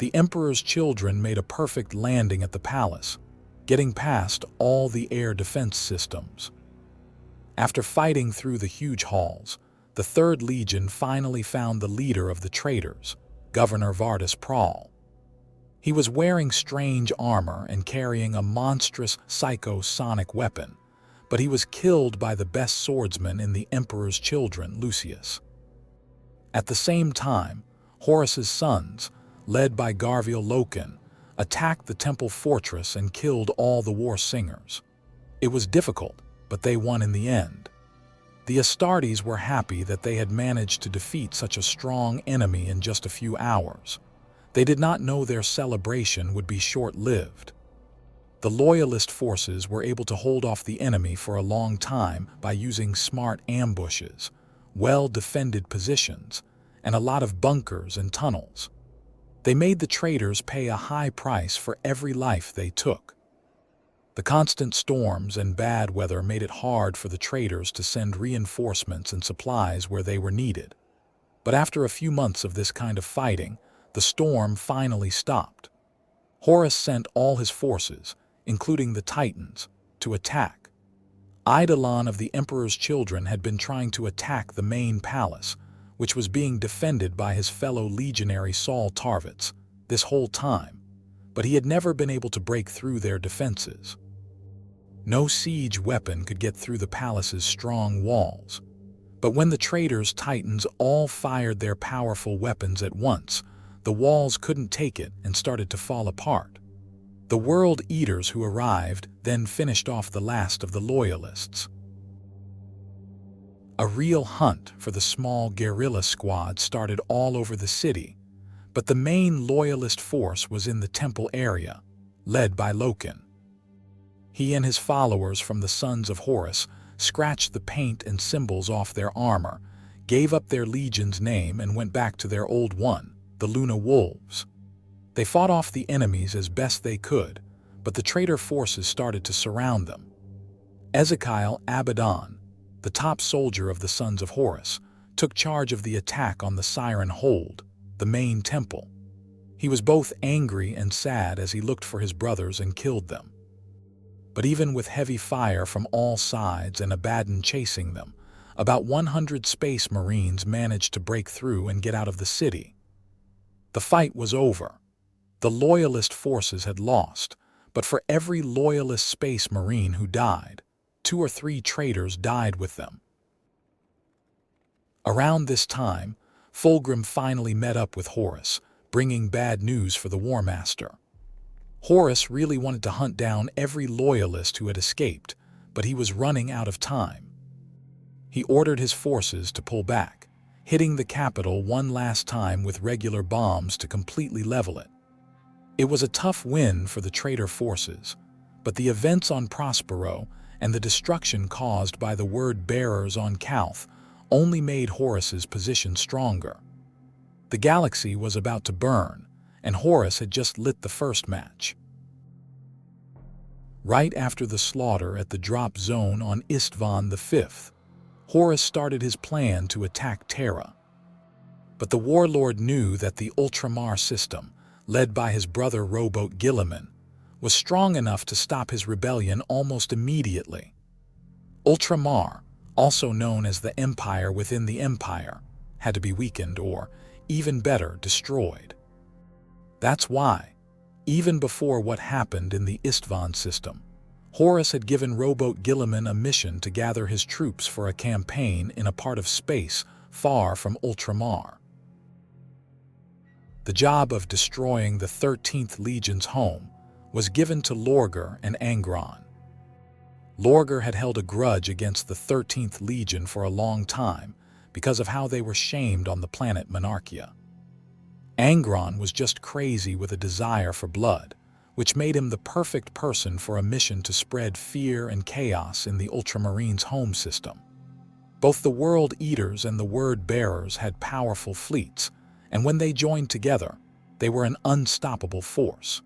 The Emperor's children made a perfect landing at the palace, getting past all the air defense systems. After fighting through the huge halls, the Third Legion finally found the leader of the traitors, Governor Vardus Prahl. He was wearing strange armor and carrying a monstrous psycho-sonic weapon, but he was killed by the best swordsman in the Emperor's children, Lucius. At the same time, Horus's sons, led by Garviel Loken, attacked the temple fortress and killed all the war singers. It was difficult, but they won in the end. The Astartes were happy that they had managed to defeat such a strong enemy in just a few hours. They did not know their celebration would be short-lived. The Loyalist forces were able to hold off the enemy for a long time by using smart ambushes, well-defended positions, and a lot of bunkers and tunnels. They made the traitors pay a high price for every life they took. The constant storms and bad weather made it hard for the traitors to send reinforcements and supplies where they were needed. But after a few months of this kind of fighting, the storm finally stopped. Horus sent all his forces, including the Titans, to attack. Eidolon of the Emperor's children had been trying to attack the main palace, which was being defended by his fellow legionary Saul Tarvitz this whole time, but he had never been able to break through their defenses. No siege weapon could get through the palace's strong walls, but when the traitors' Titans all fired their powerful weapons at once, the walls couldn't take it and started to fall apart. The World Eaters who arrived then finished off the last of the Loyalists. A real hunt for the small guerrilla squad started all over the city, but the main Loyalist force was in the temple area, led by Loken. He and his followers from the Sons of Horus scratched the paint and symbols off their armor, gave up their legion's name, and went back to their old one, the Luna Wolves. They fought off the enemies as best they could, but the traitor forces started to surround them. Ezekiel Abaddon, the top soldier of the Sons of Horus, took charge of the attack on the Siren Hold, the main temple. He was both angry and sad as he looked for his brothers and killed them. But even with heavy fire from all sides and Abaddon chasing them, about 100 Space Marines managed to break through and get out of the city. The fight was over. The Loyalist forces had lost, but for every Loyalist Space Marine who died, 2 or 3 traitors died with them. Around this time, Fulgrim finally met up with Horus, bringing bad news for the War Master. Horus really wanted to hunt down every Loyalist who had escaped, but he was running out of time. He ordered his forces to pull back, hitting the capital one last time with regular bombs to completely level it. It was a tough win for the traitor forces, but the events on Prospero and the destruction caused by the word-bearers on Calth only made Horus's position stronger. The galaxy was about to burn, and Horus had just lit the first match. Right after the slaughter at the drop zone on Istvan V, Horus started his plan to attack Terra. But the warlord knew that the Ultramar system, led by his brother rowboat Gilliman, was strong enough to stop his rebellion almost immediately. Ultramar, also known as the Empire within the Empire, had to be weakened or, even better, destroyed. That's why, even before what happened in the Istvan system, Horus had given rowboat Gilliman a mission to gather his troops for a campaign in a part of space far from Ultramar. The job of destroying the 13th Legion's home was given to Lorgar and Angron. Lorgar had held a grudge against the 13th Legion for a long time because of how they were shamed on the planet Monarchia. Angron was just crazy with a desire for blood, which made him the perfect person for a mission to spread fear and chaos in the Ultramarines' home system. Both the World Eaters and the Word Bearers had powerful fleets, and when they joined together, they were an unstoppable force.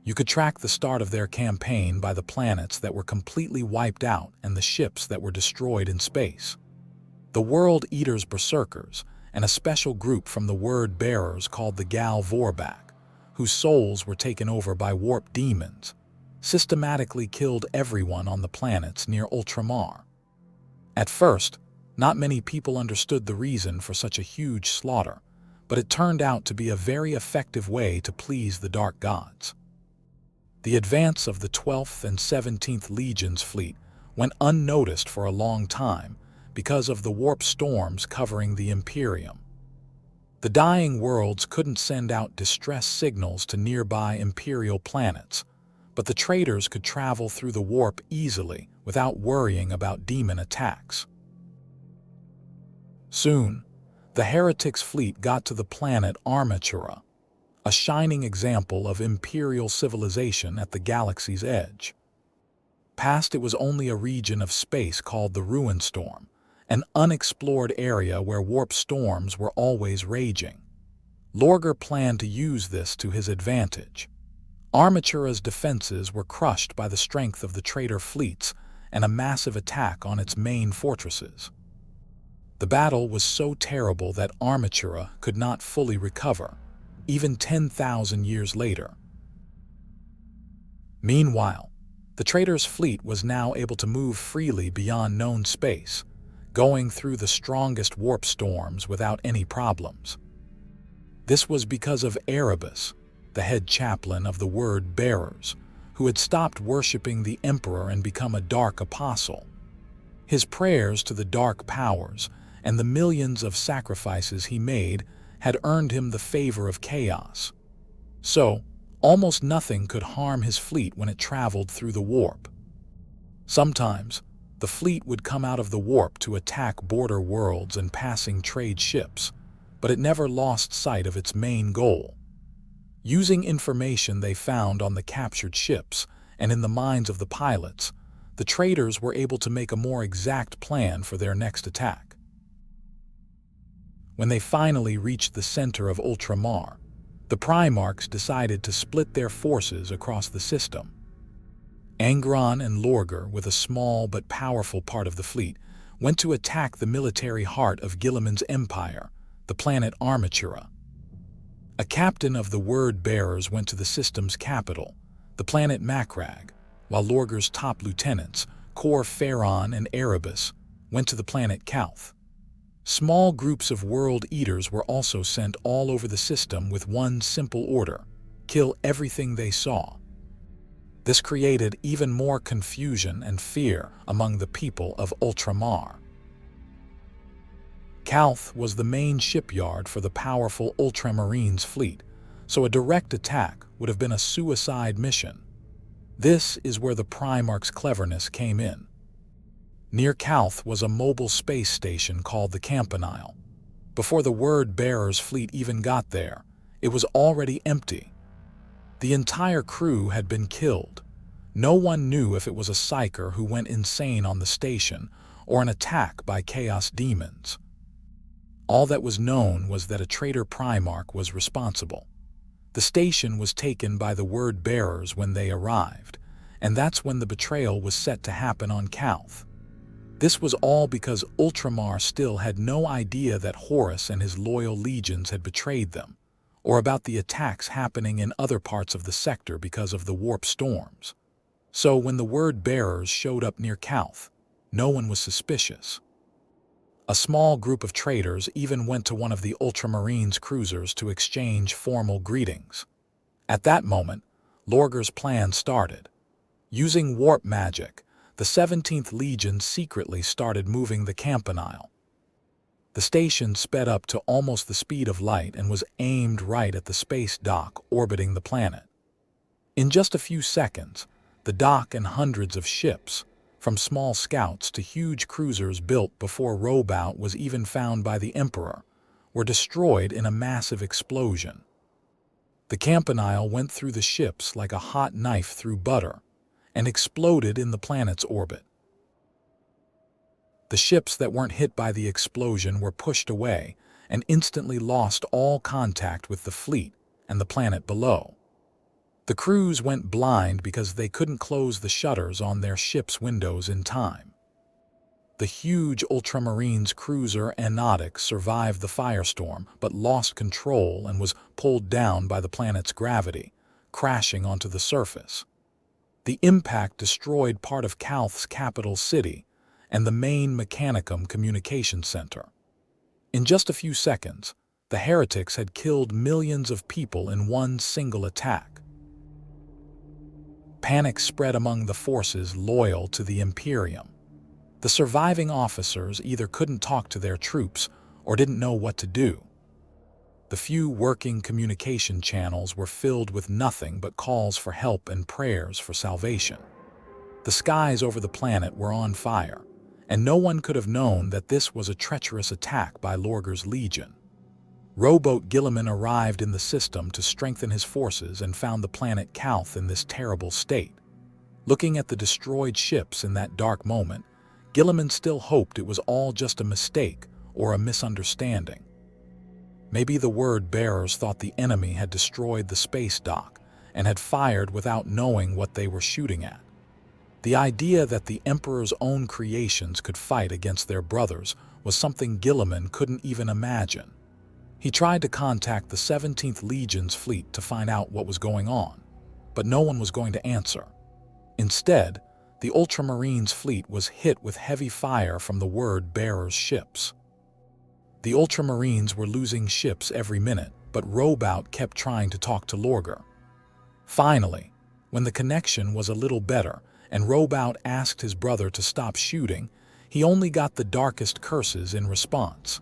You could track the start of their campaign by the planets that were completely wiped out and the ships that were destroyed in space. The World Eaters' Berserkers, and a special group from the Word Bearers called the Gal Vorbak, whose souls were taken over by warp demons, systematically killed everyone on the planets near Ultramar. At first, not many people understood the reason for such a huge slaughter, but it turned out to be a very effective way to please the Dark Gods. The advance of the 12th and 17th Legion's fleet went unnoticed for a long time because of the warp storms covering the Imperium. The dying worlds couldn't send out distress signals to nearby Imperial planets, but the traders could travel through the warp easily without worrying about demon attacks. Soon, the heretics' fleet got to the planet Armatura, a shining example of Imperial civilization at the galaxy's edge. Past it was only a region of space called the Ruin Storm, an unexplored area where warp storms were always raging. Lorgar planned to use this to his advantage. Armatura's defenses were crushed by the strength of the trader fleets and a massive attack on its main fortresses. The battle was so terrible that Armatura could not fully recover, even 10,000 years later. Meanwhile, the trader's fleet was now able to move freely beyond known space, going through the strongest warp storms without any problems. This was because of Erebus, the head chaplain of the Word Bearers, who had stopped worshipping the Emperor and become a dark apostle. His prayers to the dark powers and the millions of sacrifices he made had earned him the favor of chaos. So, almost nothing could harm his fleet when it traveled through the warp. Sometimes, the fleet would come out of the warp to attack border worlds and passing trade ships, but it never lost sight of its main goal. Using information they found on the captured ships and in the minds of the pilots, the traders were able to make a more exact plan for their next attack. When they finally reached the center of Ultramar, the Primarchs decided to split their forces across the system. Angron and Lorgar, with a small but powerful part of the fleet, went to attack the military heart of Guilliman's empire, the planet Armatura. A captain of the Word Bearers went to the system's capital, the planet Macragge, while Lorgar's top lieutenants, Cor Ferron and Erebus, went to the planet Calth. Small groups of World Eaters were also sent all over the system with one simple order: kill everything they saw. This created even more confusion and fear among the people of Ultramar. Calth was the main shipyard for the powerful Ultramarines fleet, so a direct attack would have been a suicide mission. This is where the Primarch's cleverness came in. Near Calth was a mobile space station called the Campanile. Before the Word Bearers fleet even got there, it was already empty. The entire crew had been killed. No one knew if it was a psyker who went insane on the station or an attack by chaos demons. All that was known was that a traitor Primarch was responsible. The station was taken by the Word Bearers when they arrived, and that's when the betrayal was set to happen on Calth. This was all because Ultramar still had no idea that Horus and his loyal legions had betrayed them, or about the attacks happening in other parts of the sector because of the warp storms. So when the Word Bearers showed up near Calth, no one was suspicious. A small group of traders even went to one of the Ultramarines' cruisers to exchange formal greetings. At that moment, Lorgar's plan started. Using warp magic, the 17th Legion secretly started moving the Campanile. The station sped up to almost the speed of light and was aimed right at the space dock orbiting the planet. In just a few seconds, the dock and hundreds of ships, from small scouts to huge cruisers built before Robout was even found by the Emperor, were destroyed in a massive explosion. The Campanile went through the ships like a hot knife through butter and exploded in the planet's orbit. The ships that weren't hit by the explosion were pushed away and instantly lost all contact with the fleet and the planet below. The crews went blind because they couldn't close the shutters on their ship's windows in time. The huge Ultramarines cruiser Enotic survived the firestorm but lost control and was pulled down by the planet's gravity, crashing onto the surface. The impact destroyed part of Calth's capital city and the main Mechanicum communication center. In just a few seconds, the heretics had killed millions of people in one single attack. Panic spread among the forces loyal to the Imperium. The surviving officers either couldn't talk to their troops or didn't know what to do. The few working communication channels were filled with nothing but calls for help and prayers for salvation. The skies over the planet were on fire, and no one could have known that this was a treacherous attack by Lorgar's legion. Rowboat Guilliman arrived in the system to strengthen his forces and found the planet Calth in this terrible state. Looking at the destroyed ships in that dark moment, Guilliman still hoped it was all just a mistake or a misunderstanding. Maybe the word-bearers thought the enemy had destroyed the space dock and had fired without knowing what they were shooting at. The idea that the Emperor's own creations could fight against their brothers was something Guilliman couldn't even imagine. He tried to contact the 17th Legion's fleet to find out what was going on, but no one was going to answer. Instead, the Ultramarines' fleet was hit with heavy fire from the word-bearers' ships. The Ultramarines were losing ships every minute, but Rowboat kept trying to talk to Lorgar. Finally, when the connection was a little better and Rowboat asked his brother to stop shooting, he only got the darkest curses in response.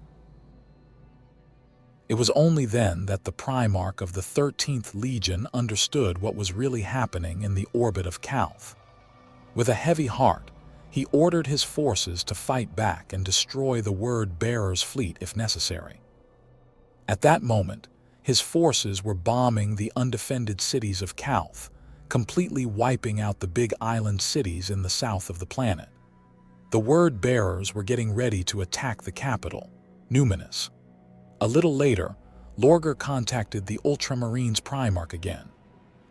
It was only then that the Primarch of the 13th Legion understood what was really happening in the orbit of Calth. With a heavy heart, he ordered his forces to fight back and destroy the word-bearers' fleet if necessary. At that moment, his forces were bombing the undefended cities of Calth, completely wiping out the big island cities in the south of the planet. The word-bearers were getting ready to attack the capital, Numinous. A little later, Lorgar contacted the Ultramarines Primarch again.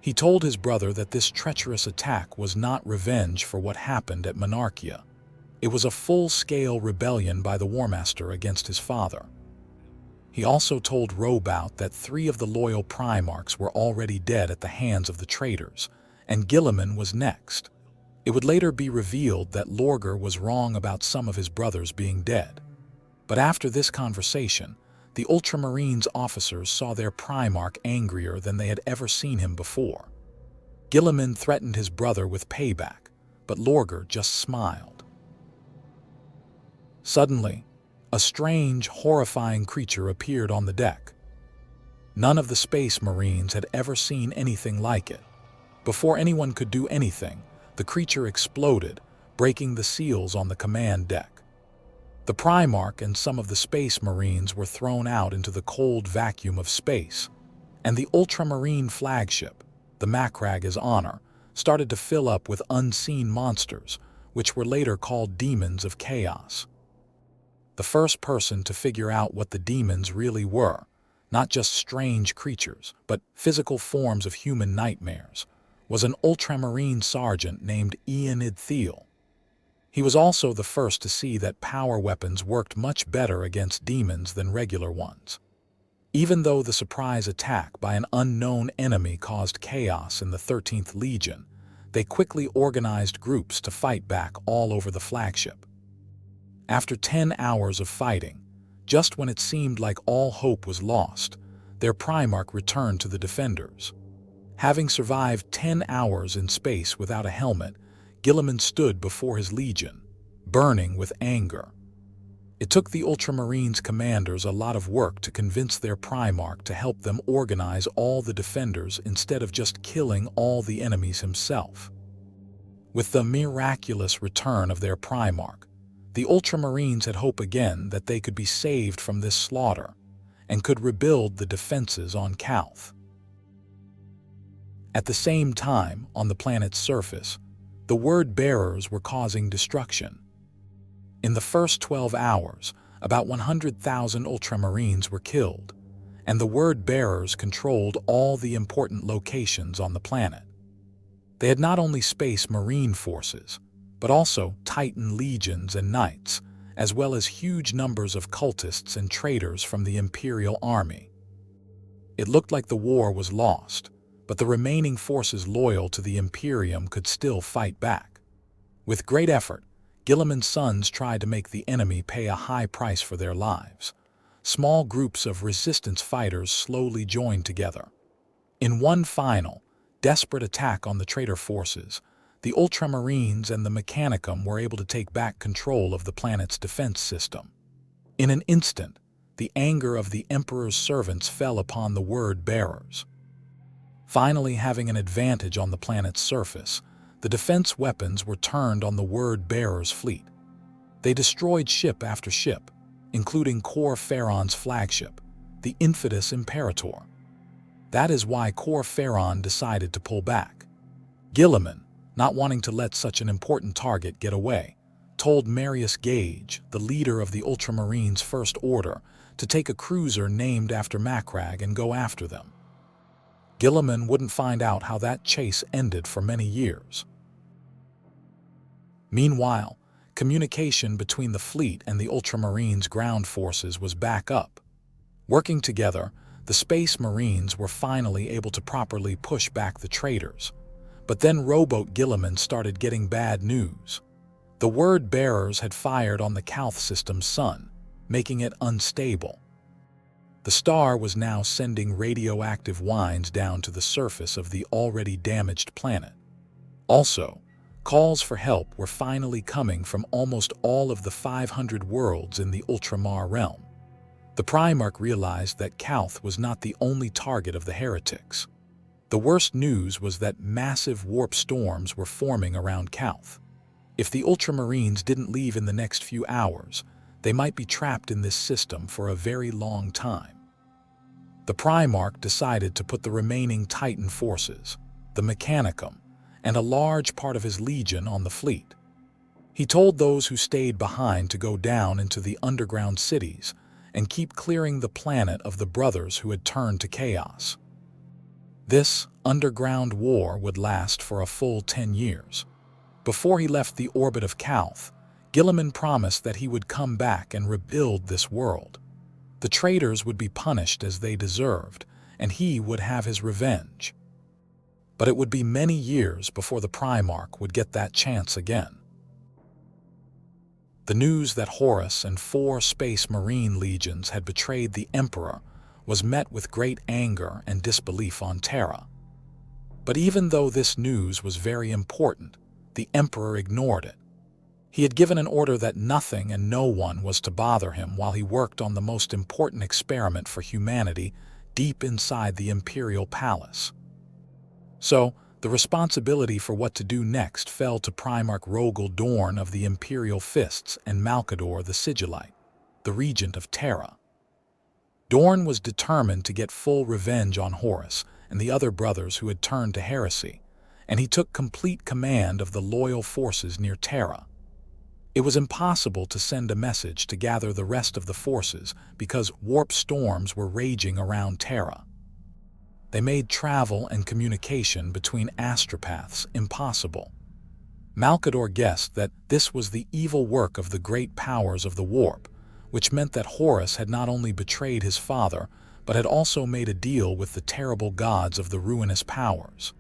He told his brother that this treacherous attack was not revenge for what happened at Monarchia. It was a full-scale rebellion by the Warmaster against his father. He also told Rowboat that 3 of the loyal Primarchs were already dead at the hands of the traitors, and Guilliman was next. It would later be revealed that Lorgar was wrong about some of his brothers being dead. But after this conversation, the Ultramarines officers saw their Primarch angrier than they had ever seen him before. Guilliman threatened his brother with payback, but Lorgar just smiled. Suddenly, a strange, horrifying creature appeared on the deck. None of the Space Marines had ever seen anything like it. Before anyone could do anything, the creature exploded, breaking the seals on the command deck. The Primarch and some of the Space Marines were thrown out into the cold vacuum of space, and the Ultramarine flagship, the Macrag's Honor, started to fill up with unseen monsters, which were later called Demons of Chaos. The first person to figure out what the demons really were, not just strange creatures, but physical forms of human nightmares, was an Ultramarine sergeant named Eonid Thiel. He was also the first to see that power weapons worked much better against demons than regular ones. Even though the surprise attack by an unknown enemy caused chaos in the 13th Legion, they quickly organized groups to fight back all over the flagship. After 10 hours of fighting, just when it seemed like all hope was lost, their Primarch returned to the defenders. Having survived 10 hours in space without a helmet, Guilliman stood before his legion, burning with anger. It took the Ultramarines commanders a lot of work to convince their Primarch to help them organize all the defenders instead of just killing all the enemies himself. With the miraculous return of their Primarch, the Ultramarines had hope again that they could be saved from this slaughter and could rebuild the defenses on Calth. At the same time, on the planet's surface, the word-bearers were causing destruction. In the first 12 hours, about 100,000 Ultramarines were killed, and the word-bearers controlled all the important locations on the planet. They had not only Space Marine forces, but also Titan legions and knights, as well as huge numbers of cultists and traitors from the Imperial army. It looked like the war was lost, but the remaining forces loyal to the Imperium could still fight back. With great effort, Guilliman's sons tried to make the enemy pay a high price for their lives. Small groups of resistance fighters slowly joined together. In one final, desperate attack on the traitor forces, the Ultramarines and the Mechanicum were able to take back control of the planet's defense system. In an instant, the anger of the Emperor's servants fell upon the word-bearers. Finally having an advantage on the planet's surface, the defense weapons were turned on the word-bearers' fleet. They destroyed ship after ship, including Cor Pharon's flagship, the infidus Imperator. That is why Cor Pharon decided to pull back. Guilliman, not wanting to let such an important target get away, told Marius Gage, the leader of the Ultramarines' First Order, to take a cruiser named after Macragge and go after them. Guilliman wouldn't find out how that chase ended for many years. Meanwhile, communication between the fleet and the Ultramarines' ground forces was back up. Working together, the Space Marines were finally able to properly push back the traitors. But then rowboat Guilliman started getting bad news. The word-bearers had fired on the Calth system's sun, making it unstable. The star was now sending radioactive winds down to the surface of the already damaged planet. Also, calls for help were finally coming from almost all of the 500 worlds in the Ultramar realm. The Primarch realized that Calth was not the only target of the heretics. The worst news was that massive warp storms were forming around Calth. If the Ultramarines didn't leave in the next few hours, they might be trapped in this system for a very long time. The Primarch decided to put the remaining Titan forces, the Mechanicum, and a large part of his legion on the fleet. He told those who stayed behind to go down into the underground cities and keep clearing the planet of the brothers who had turned to chaos. This underground war would last for a full 10 years. Before he left the orbit of Calth, Guilliman promised that he would come back and rebuild this world. The traitors would be punished as they deserved, and he would have his revenge. But it would be many years before the Primarch would get that chance again. The news that Horus and 4 Space Marine legions had betrayed the Emperor was met with great anger and disbelief on Terra. But even though this news was very important, the Emperor ignored it. He had given an order that nothing and no one was to bother him while he worked on the most important experiment for humanity deep inside the Imperial Palace. So, the responsibility for what to do next fell to Primarch Rogel Dorn of the Imperial Fists and Malcador the Sigillite, the regent of Terra. Dorn was determined to get full revenge on Horus and the other brothers who had turned to heresy, and he took complete command of the loyal forces near Terra. It was impossible to send a message to gather the rest of the forces because warp storms were raging around Terra. They made travel and communication between astropaths impossible. Malcador guessed that this was the evil work of the great powers of the warp, which meant that Horus had not only betrayed his father, but had also made a deal with the terrible gods of the ruinous powers.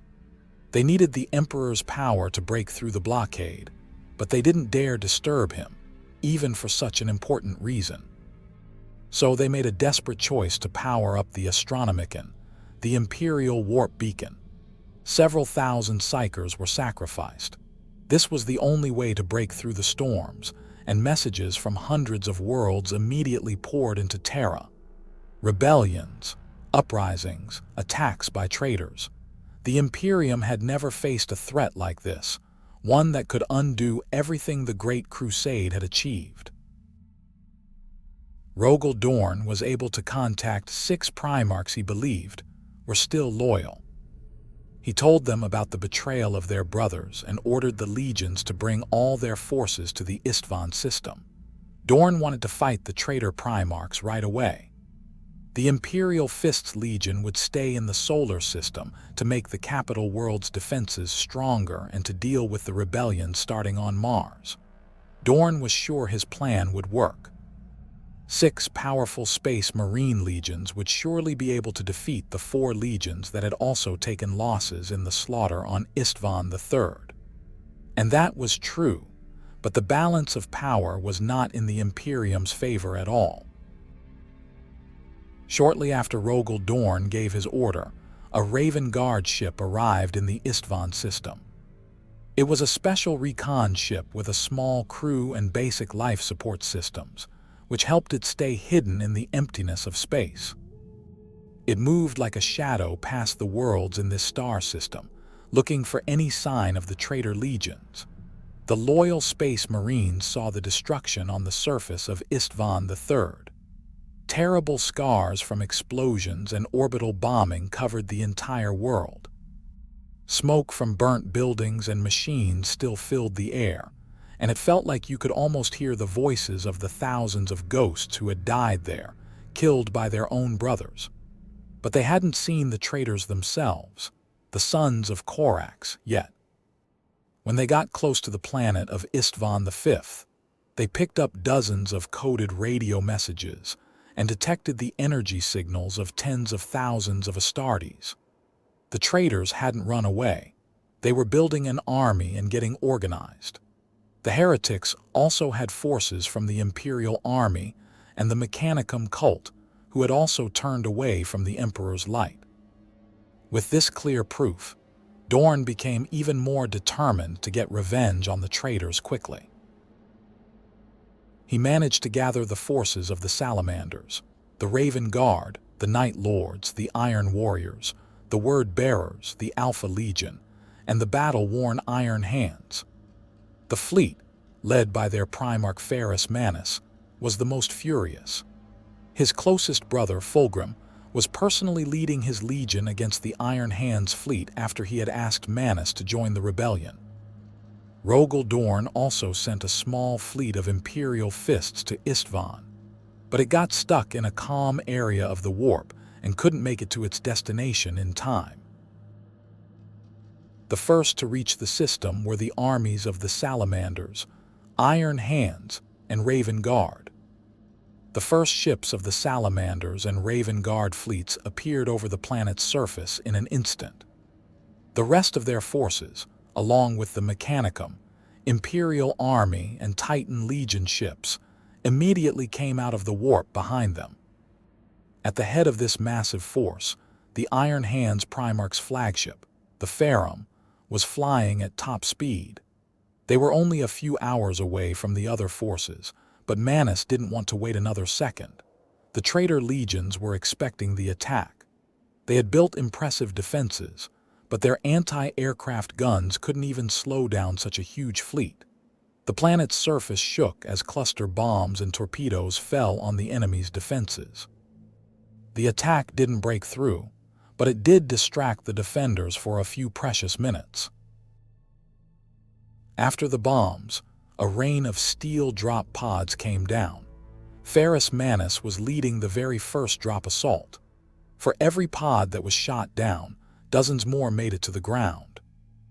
They needed the Emperor's power to break through the blockade, but they didn't dare disturb him, even for such an important reason. So they made a desperate choice to power up the Astronomicon, the Imperial warp beacon. Several thousand Psykers were sacrificed. This was the only way to break through the storms, and messages from hundreds of worlds immediately poured into Terra. Rebellions, uprisings, attacks by traitors. The Imperium had never faced a threat like this, one that could undo everything the Great Crusade had achieved. Rogel Dorn was able to contact 6 Primarchs he believed were still loyal. He told them about the betrayal of their brothers and ordered the legions to bring all their forces to the Istvan system. Dorn wanted to fight the traitor Primarchs right away. The Imperial Fist's Legion would stay in the solar system to make the capital world's defenses stronger and to deal with the rebellion starting on Mars. Dorn was sure his plan would work. 6 powerful Space Marine legions would surely be able to defeat the 4 legions that had also taken losses in the slaughter on Istvan III. And that was true, but the balance of power was not in the Imperium's favor at all. Shortly after Rogel Dorn gave his order, a Raven Guard ship arrived in the Istvan system. It was a special recon ship with a small crew and basic life support systems, which helped it stay hidden in the emptiness of space. It moved like a shadow past the worlds in this star system, looking for any sign of the traitor legions. The loyal Space Marines saw the destruction on the surface of Istvan III. Terrible scars from explosions and orbital bombing covered the entire world. Smoke from burnt buildings and machines still filled the air, and it felt like you could almost hear the voices of the thousands of ghosts who had died there, killed by their own brothers. But they hadn't seen the traitors themselves, the sons of Korax, yet. When they got close to the planet of Istvan V, they picked up dozens of coded radio messages and detected the energy signals of tens of thousands of Astartes. The traitors hadn't run away. They were building an army and getting organized. The heretics also had forces from the Imperial Army and the Mechanicum cult, who had also turned away from the Emperor's light. With this clear proof, Dorn became even more determined to get revenge on the traitors quickly. He managed to gather the forces of the Salamanders, the Raven Guard, the Night Lords, the Iron Warriors, the Word Bearers, the Alpha Legion, and the battle-worn Iron Hands. The fleet, led by their Primarch Ferrus Manus, was the most furious. His closest brother, Fulgrim, was personally leading his legion against the Iron Hands fleet after he had asked Manus to join the rebellion. Rogel Dorn also sent a small fleet of Imperial Fists to Istvan, but it got stuck in a calm area of the warp and couldn't make it to its destination in time. The first to reach the system were the armies of the Salamanders, Iron Hands, and Raven Guard. The first ships of the Salamanders and Raven Guard fleets appeared over the planet's surface in an instant. The rest of their forces, along with the Mechanicum, Imperial Army, and Titan Legion ships, immediately came out of the warp behind them. At the head of this massive force, the Iron Hands Primarch's flagship, the Ferrum, was flying at top speed. They were only a few hours away from the other forces, but Manus didn't want to wait another second. The traitor legions were expecting the attack. They had built impressive defenses, but their anti-aircraft guns couldn't even slow down such a huge fleet. The planet's surface shook as cluster bombs and torpedoes fell on the enemy's defenses. The attack didn't break through, but it did distract the defenders for a few precious minutes. After the bombs, a rain of steel drop pods came down. Ferrus Manus was leading the very first drop assault. For every pod that was shot down, dozens more made it to the ground.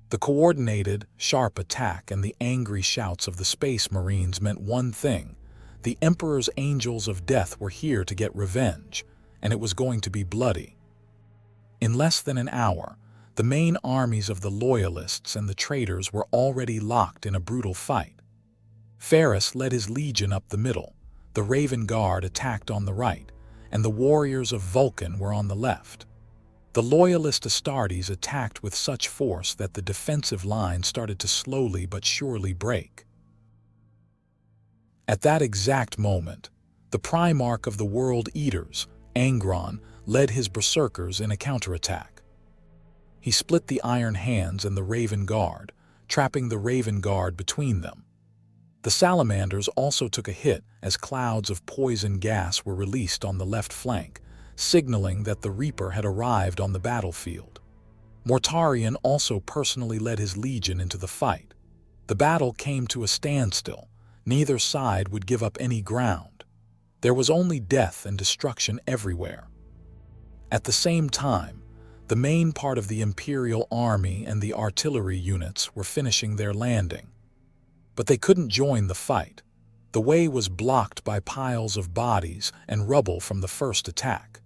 The coordinated, sharp attack and the angry shouts of the Space Marines meant one thing: the Emperor's Angels of Death were here to get revenge, and it was going to be bloody. In less than an hour, the main armies of the Loyalists and the traitors were already locked in a brutal fight. Ferrus led his legion up the middle, the Raven Guard attacked on the right, and the warriors of Vulcan were on the left. The Loyalist Astartes attacked with such force that the defensive line started to slowly but surely break. At that exact moment, the Primarch of the World Eaters, Angron, led his berserkers in a counterattack. He split the Iron Hands and the Raven Guard, trapping the Raven Guard between them. The Salamanders also took a hit as clouds of poison gas were released on the left flank, signaling that the Reaper had arrived on the battlefield. Mortarion also personally led his legion into the fight. The battle came to a standstill. Neither side would give up any ground. There was only death and destruction everywhere. At the same time, the main part of the Imperial army and the artillery units were finishing their landing. But they couldn't join the fight. The way was blocked by piles of bodies and rubble from the first attack.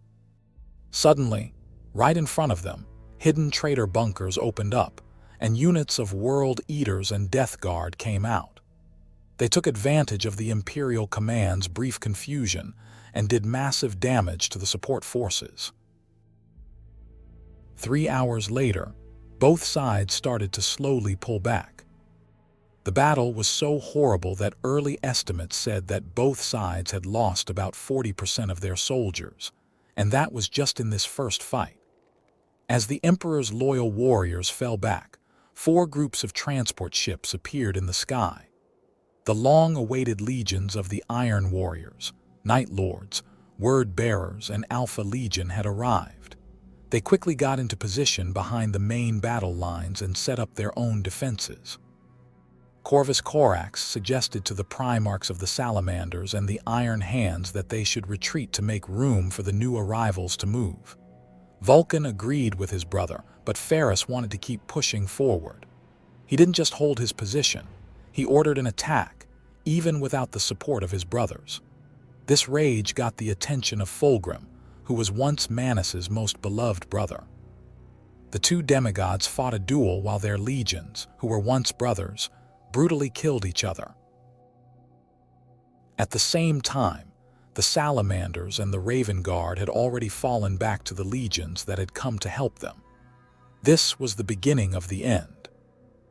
Suddenly, right in front of them, hidden traitor bunkers opened up, and units of World Eaters and Death Guard came out. They took advantage of the Imperial command's brief confusion and did massive damage to the support forces. 3 hours later, both sides started to slowly pull back. The battle was so horrible that early estimates said that both sides had lost about 40% of their soldiers, and that was just in this first fight. As the Emperor's loyal warriors fell back, 4 groups of transport ships appeared in the sky. The long-awaited legions of the Iron Warriors, Night Lords, Word Bearers, and Alpha Legion had arrived. They quickly got into position behind the main battle lines and set up their own defenses. Corvus Corax suggested to the Primarchs of the Salamanders and the Iron Hands that they should retreat to make room for the new arrivals to move. Vulcan agreed with his brother, but Ferrus wanted to keep pushing forward. He didn't just hold his position, he ordered an attack, even without the support of his brothers. This rage got the attention of Fulgrim, who was once Manus's most beloved brother. The 2 demigods fought a duel while their legions, who were once brothers, brutally killed each other. At the same time, the Salamanders and the Raven Guard had already fallen back to the legions that had come to help them. This was the beginning of the end.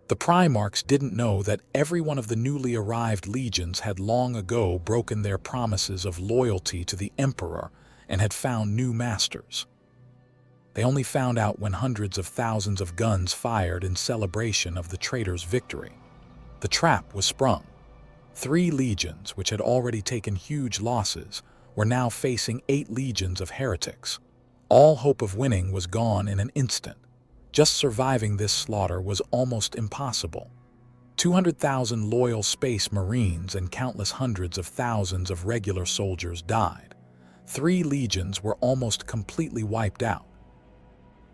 The Primarchs didn't know that every one of the newly arrived legions had long ago broken their promises of loyalty to the Emperor and had found new masters. They only found out when hundreds of thousands of guns fired in celebration of the traitor's victory. The trap was sprung. 3 legions, which had already taken huge losses, were now facing 8 legions of heretics. All hope of winning was gone in an instant. Just surviving this slaughter was almost impossible. 200,000 loyal Space Marines and countless hundreds of thousands of regular soldiers died. 3 legions were almost completely wiped out.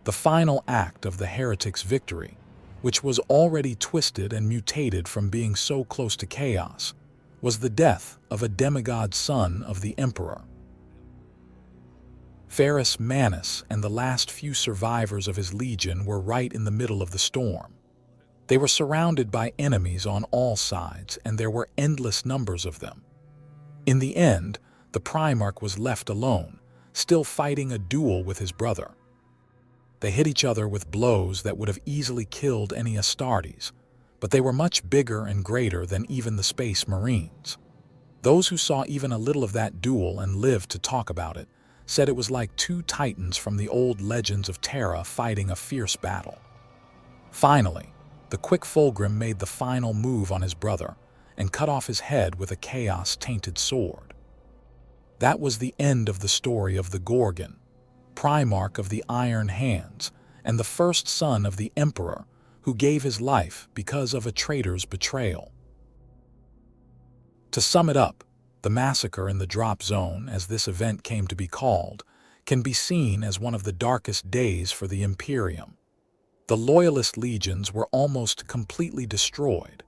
The final act of the heretics' victory, which was already twisted and mutated from being so close to chaos, was the death of a demigod son of the Emperor. Ferrus Manus and the last few survivors of his legion were right in the middle of the storm. They were surrounded by enemies on all sides, and there were endless numbers of them. In the end, the Primarch was left alone, still fighting a duel with his brother. They hit each other with blows that would have easily killed any Astartes, but they were much bigger and greater than even the Space Marines. Those who saw even a little of that duel and lived to talk about it said it was like 2 titans from the old legends of Terra fighting a fierce battle. Finally, the quick Fulgrim made the final move on his brother and cut off his head with a chaos-tainted sword. That was the end of the story of the Gorgon, Primarch of the Iron Hands, and the first son of the Emperor, who gave his life because of a traitor's betrayal. To sum it up, the massacre in the Drop Zone, as this event came to be called, can be seen as one of the darkest days for the Imperium. The Loyalist legions were almost completely destroyed.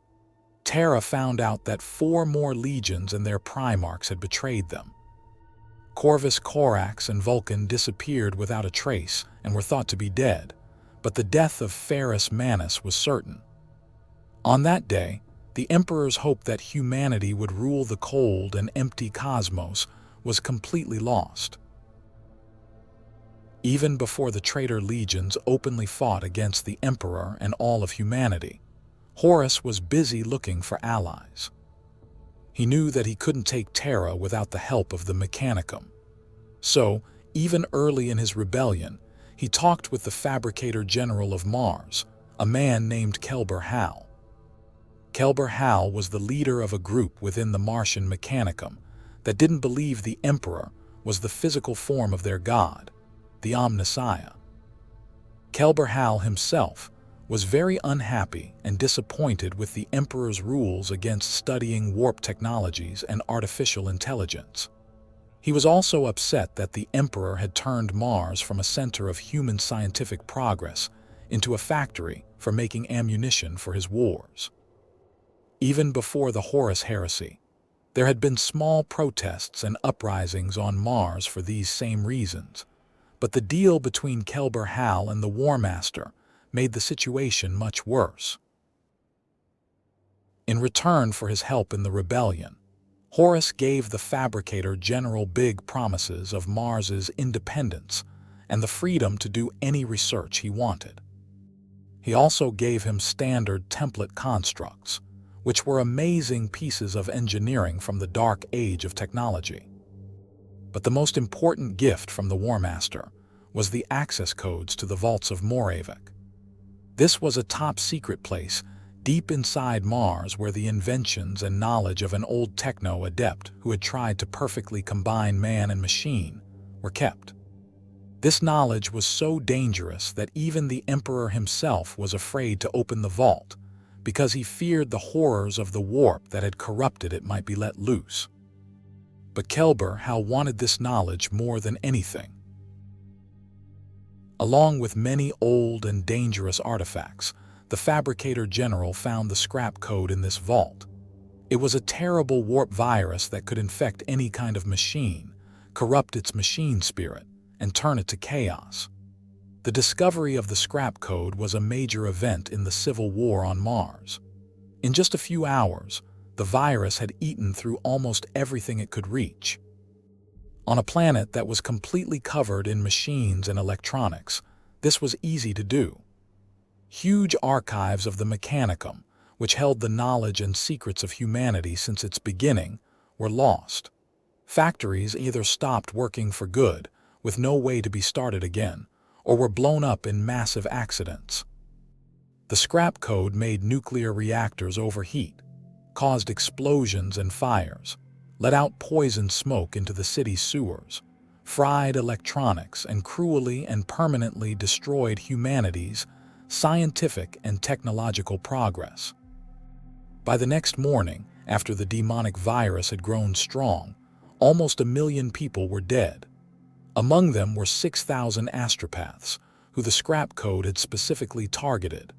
Terra found out that 4 more legions and their Primarchs had betrayed them. Corvus Corax and Vulcan disappeared without a trace and were thought to be dead, but the death of Ferrus Manus was certain. On that day, the Emperor's hope that humanity would rule the cold and empty cosmos was completely lost. Even before the traitor legions openly fought against the Emperor and all of humanity, Horus was busy looking for allies. He knew that he couldn't take Terra without the help of the Mechanicum. So, even early in his rebellion, he talked with the Fabricator General of Mars, a man named Kelber Hal. Kelber Hal was the leader of a group within the Martian Mechanicum that didn't believe the Emperor was the physical form of their god, the Omnissiah. Kelber Hal himself was very unhappy and disappointed with the Emperor's rules against studying warp technologies and artificial intelligence. He was also upset that the Emperor had turned Mars from a center of human scientific progress into a factory for making ammunition for his wars. Even before the Horus Heresy, there had been small protests and uprisings on Mars for these same reasons, but the deal between Kelber Hal and the War Master made the situation much worse. In return for his help in the rebellion, Horus gave the fabricator General big promises of Mars's independence and the freedom to do any research he wanted. He also gave him standard template constructs, which were amazing pieces of engineering from the dark age of technology. But the most important gift from the War Master was the access codes to the vaults of Moravik. This was a top-secret place deep inside Mars where the inventions and knowledge of an old techno-adept who had tried to perfectly combine man and machine were kept. This knowledge was so dangerous that even the Emperor himself was afraid to open the vault, because he feared the horrors of the warp that had corrupted it might be let loose. But Kelber Hal wanted this knowledge more than anything. Along with many old and dangerous artifacts, the Fabricator General found the scrap code in this vault. It was a terrible warp virus that could infect any kind of machine, corrupt its machine spirit, and turn it to chaos. The discovery of the scrap code was a major event in the civil war on Mars. In just a few hours, the virus had eaten through almost everything it could reach. On a planet that was completely covered in machines and electronics, this was easy to do. Huge archives of the Mechanicum, which held the knowledge and secrets of humanity since its beginning, were lost. Factories either stopped working for good, with no way to be started again, or were blown up in massive accidents. The scrap code made nuclear reactors overheat, caused explosions and fires, let out poison smoke into the city's sewers, fried electronics, and cruelly and permanently destroyed humanity's scientific and technological progress. By the next morning, after the demonic virus had grown strong, almost 1 million people were dead. Among them were 6,000 astropaths, who the scrap code had specifically targeted.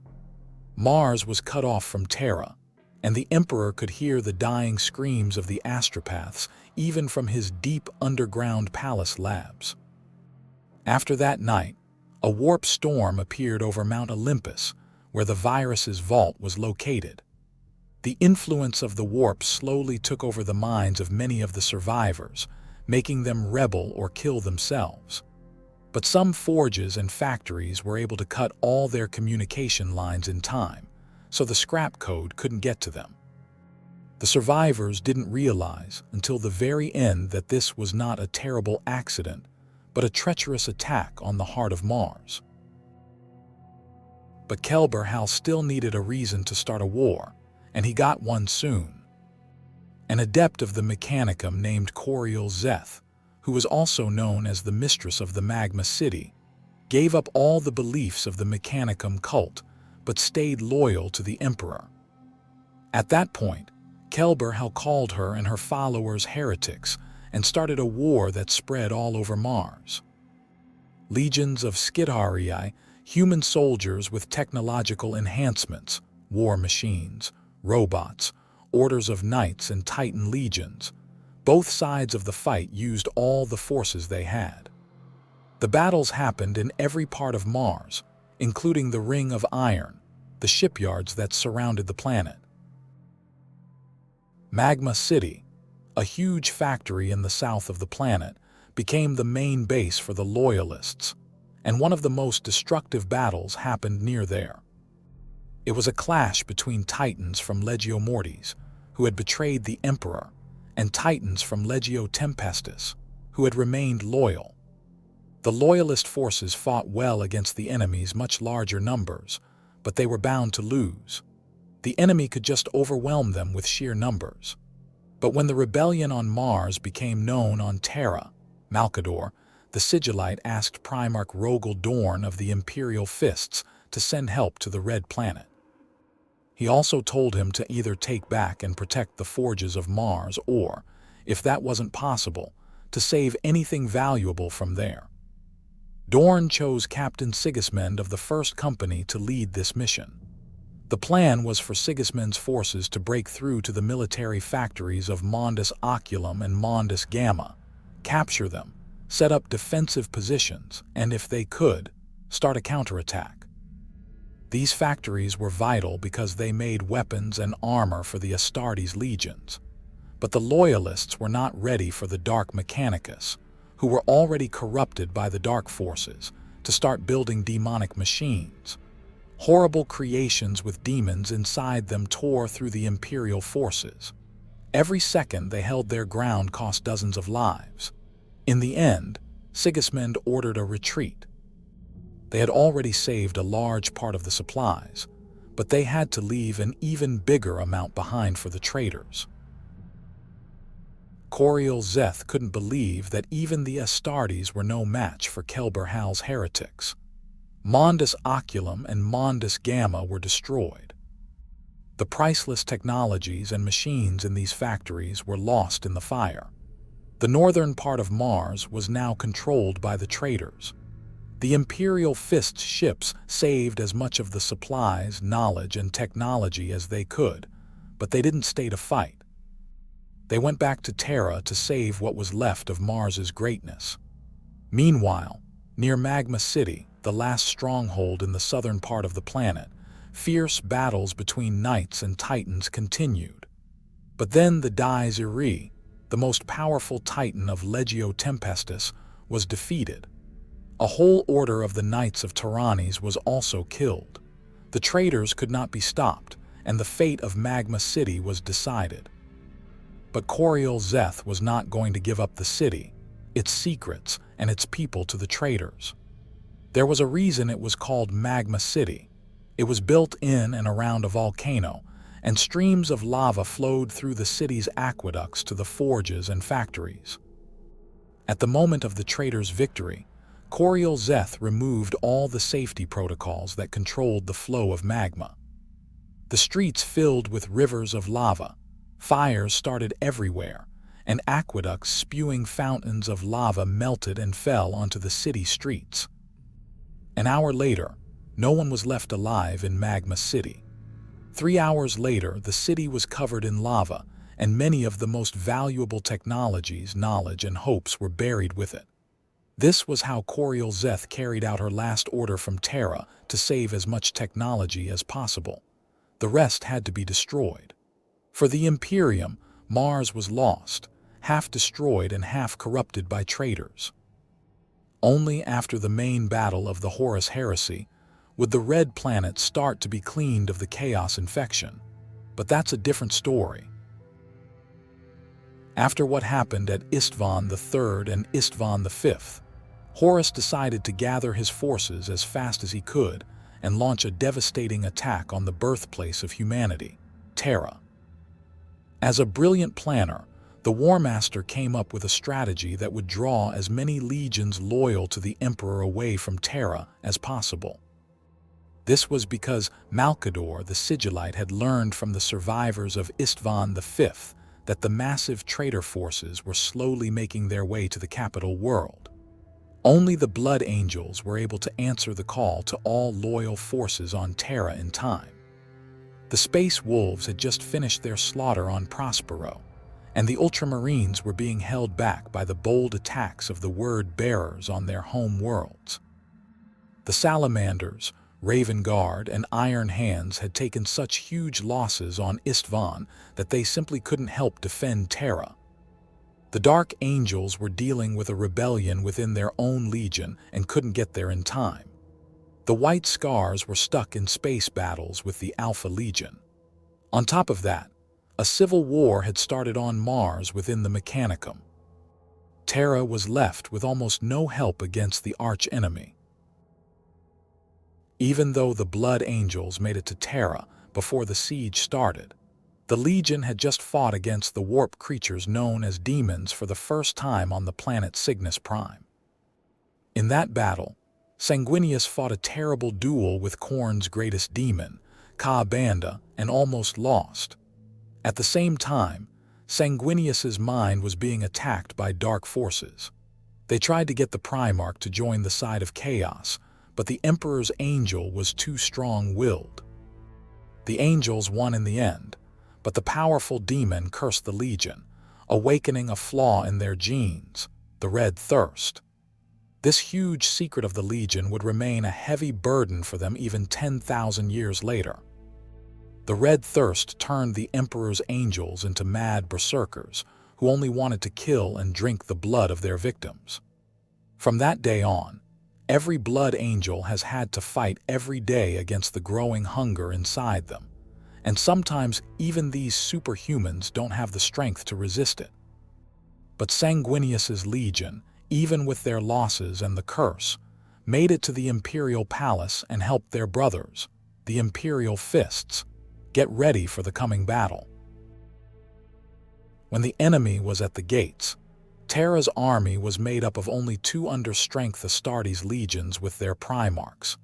Mars was cut off from Terra, and the Emperor could hear the dying screams of the astropaths even from his deep underground palace labs. After that night, a warp storm appeared over Mount Olympus, where the virus's vault was located. The influence of the warp slowly took over the minds of many of the survivors, making them rebel or kill themselves. But some forges and factories were able to cut all their communication lines in time, so the scrap code couldn't get to them. The survivors didn't realize until the very end that this was not a terrible accident, but a treacherous attack on the heart of Mars. But Kelber Hal still needed a reason to start a war, and he got one soon. An adept of the Mechanicum named Coriel Zeth, who was also known as the Mistress of the Magma City, gave up all the beliefs of the Mechanicum cult, but stayed loyal to the Emperor. At that point, Kelber Hal called her and her followers heretics and started a war that spread all over Mars. Legions of Skidharii, human soldiers with technological enhancements, war machines, robots, orders of knights and Titan legions. Both sides of the fight used all the forces they had. The battles happened in every part of Mars, including the Ring of Iron, the shipyards that surrounded the planet. Magma City, a huge factory in the south of the planet, became the main base for the Loyalists, and one of the most destructive battles happened near there. It was a clash between Titans from Legio Mortis, who had betrayed the Emperor, and Titans from Legio Tempestus, who had remained loyal. The Loyalist forces fought well against the enemy's much larger numbers, but they were bound to lose. The enemy could just overwhelm them with sheer numbers. But when the rebellion on Mars became known on Terra, Malkador, the Sigillite asked Primarch Rogel Dorn of the Imperial Fists to send help to the Red Planet. He also told him to either take back and protect the forges of Mars or, if that wasn't possible, to save anything valuable from there. Dorn chose Captain Sigismund of the First Company to lead this mission. The plan was for Sigismund's forces to break through to the military factories of Mondus Oculum and Mondus Gamma, capture them, set up defensive positions, and if they could, start a counterattack. These factories were vital because they made weapons and armor for the Astartes legions. But the Loyalists were not ready for the Dark Mechanicus, who were already corrupted by the Dark Forces, to start building demonic machines. Horrible creations with demons inside them tore through the Imperial forces. Every second they held their ground cost dozens of lives. In the end, Sigismund ordered a retreat. They had already saved a large part of the supplies, but they had to leave an even bigger amount behind for the traitors. Coriol Zeth couldn't believe that even the Astartes were no match for Kelberhal's heretics. Mondus Oculum and Mondus Gamma were destroyed. The priceless technologies and machines in these factories were lost in the fire. The northern part of Mars was now controlled by the traitors. The Imperial Fist's ships saved as much of the supplies, knowledge, and technology as they could, but they didn't stay to fight. They went back to Terra to save what was left of Mars's greatness. Meanwhile, near Magma City, the last stronghold in the southern part of the planet, fierce battles between knights and titans continued. But then the Dies Irae, the most powerful titan of Legio Tempestus, was defeated. A whole order of the Knights of Tyrannes was also killed. The traitors could not be stopped, and the fate of Magma City was decided. But Coriol Zeth was not going to give up the city, its secrets, and its people to the traitors. There was a reason it was called Magma City. It was built in and around a volcano, and streams of lava flowed through the city's aqueducts to the forges and factories. At the moment of the traitors' victory, Coriol Zeth removed all the safety protocols that controlled the flow of magma. The streets filled with rivers of lava, fires started everywhere, and aqueducts spewing fountains of lava melted and fell onto the city streets. An hour later, no one was left alive in Magma City. 3 hours later, the city was covered in lava, and many of the most valuable technologies, knowledge, and hopes were buried with it. This was how Coriol Zeth carried out her last order from Terra to save as much technology as possible. The rest had to be destroyed. For the Imperium, Mars was lost, half destroyed and half corrupted by traitors. Only after the main battle of the Horus Heresy would the red planet start to be cleaned of the chaos infection. But that's a different story. After what happened at Istvan III and Istvan V, Horus decided to gather his forces as fast as he could and launch a devastating attack on the birthplace of humanity, Terra. As a brilliant planner, the War Master came up with a strategy that would draw as many legions loyal to the Emperor away from Terra as possible. This was because Malcador the Sigillite had learned from the survivors of Istvan V that the massive traitor forces were slowly making their way to the capital world. Only the Blood Angels were able to answer the call to all loyal forces on Terra in time. The Space Wolves had just finished their slaughter on Prospero, and the Ultramarines were being held back by the bold attacks of the Word-Bearers on their home worlds. The Salamanders, Raven Guard, and Iron Hands had taken such huge losses on Istvan that they simply couldn't help defend Terra. The Dark Angels were dealing with a rebellion within their own legion and couldn't get there in time. The White Scars were stuck in space battles with the Alpha Legion. On top of that, a civil war had started on Mars within the Mechanicum. Terra was left with almost no help against the arch-enemy. Even though the Blood Angels made it to Terra before the siege started, the Legion had just fought against the warp creatures known as demons for the first time on the planet Cygnus Prime. In that battle, Sanguinius fought a terrible duel with Khorne's greatest demon, Ka-Banda, and almost lost. At the same time, Sanguinius's mind was being attacked by dark forces. They tried to get the Primarch to join the side of chaos, but the Emperor's angel was too strong-willed. The angels won in the end, but the powerful demon cursed the Legion, awakening a flaw in their genes, the red thirst. This huge secret of the Legion would remain a heavy burden for them even 10,000 years later. The red thirst turned the Emperor's angels into mad berserkers who only wanted to kill and drink the blood of their victims. From that day on, every blood angel has had to fight every day against the growing hunger inside them, and sometimes even these superhumans don't have the strength to resist it. But Sanguinius's Legion, even with their losses and the curse, made it to the Imperial Palace and helped their brothers, the Imperial Fists, get ready for the coming battle. When the enemy was at the gates, Terra's army was made up of only 2 under-strength Astartes legions with their Primarchs,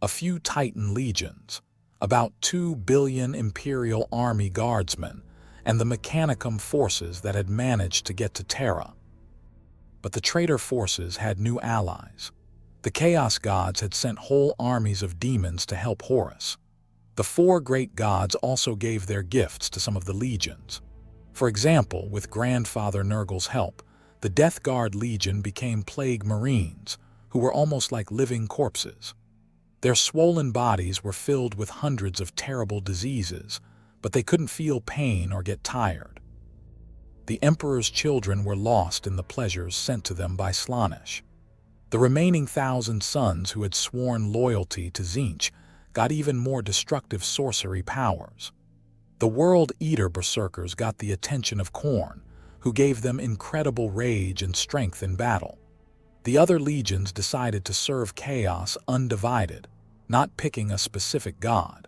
a few Titan legions, about 2 billion Imperial Army guardsmen, and the Mechanicum forces that had managed to get to Terra. But the traitor forces had new allies. The Chaos Gods had sent whole armies of demons to help Horus. The 4 great gods also gave their gifts to some of the legions. For example, with Grandfather Nurgle's help, the Death Guard Legion became Plague Marines, who were almost like living corpses. Their swollen bodies were filled with hundreds of terrible diseases, but they couldn't feel pain or get tired. The Emperor's children were lost in the pleasures sent to them by Slaanesh. The remaining 1,000 sons who had sworn loyalty to Tzeentch got even more destructive sorcery powers. The World Eater Berserkers got the attention of Khorne, who gave them incredible rage and strength in battle. The other legions decided to serve chaos undivided, not picking a specific god.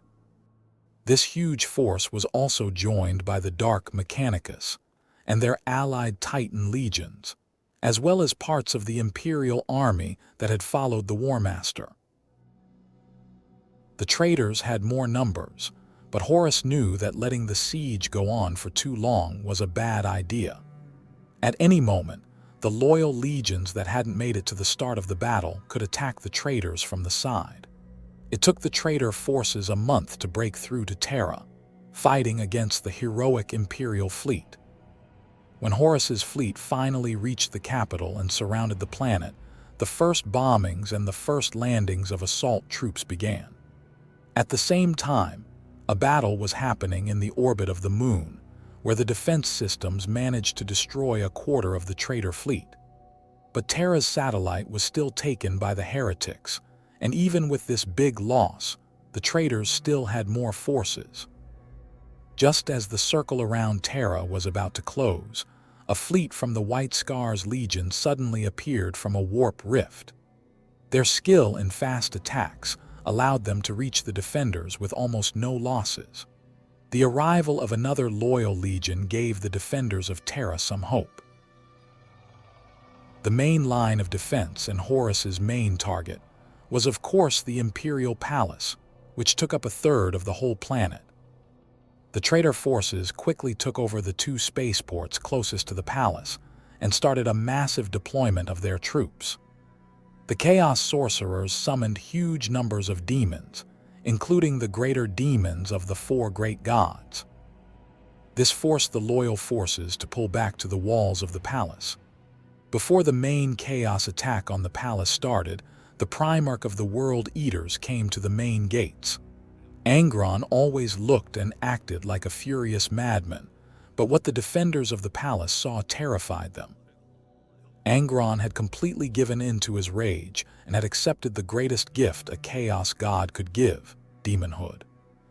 This huge force was also joined by the Dark Mechanicus and their allied Titan legions, as well as parts of the Imperial army that had followed the War Master. The traitors had more numbers, but Horus knew that letting the siege go on for too long was a bad idea. At any moment, the loyal legions that hadn't made it to the start of the battle could attack the traitors from the side. It took the traitor forces a month to break through to Terra, fighting against the heroic Imperial fleet. When Horus's fleet finally reached the capital and surrounded the planet, the first bombings and the first landings of assault troops began. At the same time, a battle was happening in the orbit of the moon, where the defense systems managed to destroy a quarter of the traitor fleet. But Terra's satellite was still taken by the heretics, and even with this big loss, the traitors still had more forces. Just as the circle around Terra was about to close, a fleet from the White Scars Legion suddenly appeared from a warp rift. Their skill in fast attacks allowed them to reach the defenders with almost no losses. The arrival of another loyal legion gave the defenders of Terra some hope. The main line of defense and Horus's main target was of course the Imperial Palace, which took up a third of the whole planet. The traitor forces quickly took over the 2 spaceports closest to the palace and started a massive deployment of their troops. The Chaos Sorcerers summoned huge numbers of demons, including the greater demons of the 4 great gods. This forced the loyal forces to pull back to the walls of the palace. Before the main chaos attack on the palace started, the Primarch of the World Eaters came to the main gates. Angron always looked and acted like a furious madman, but what the defenders of the palace saw terrified them. Angron had completely given in to his rage and had accepted the greatest gift a chaos god could give, demonhood.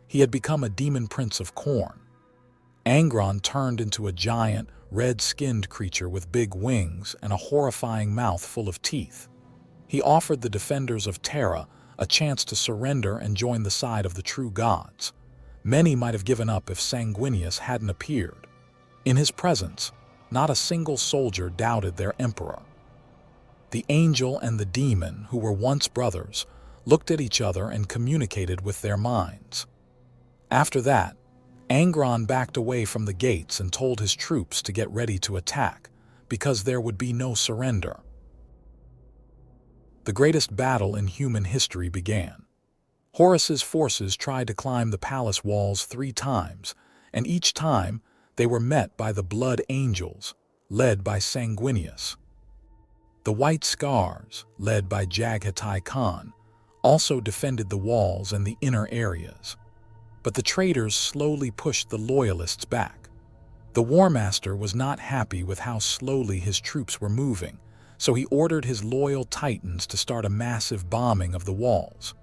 He had become a demon prince of Khorne. Angron turned into a giant, red-skinned creature with big wings and a horrifying mouth full of teeth. He offered the defenders of Terra a chance to surrender and join the side of the true gods. Many might have given up if Sanguinius hadn't appeared. In his presence, not a single soldier doubted their emperor. The angel and the demon, who were once brothers, looked at each other and communicated with their minds. After that, Angron backed away from the gates and told his troops to get ready to attack, because there would be no surrender. The greatest battle in human history began. Horus's forces tried to climb the palace walls 3 times, and each time they were met by the Blood Angels, led by Sanguinius. The White Scars, led by Jaghatai Khan, also defended the walls and the inner areas. But the traitors slowly pushed the loyalists back. The War Master was not happy with how slowly his troops were moving, so he ordered his loyal Titans to start a massive bombing of the walls.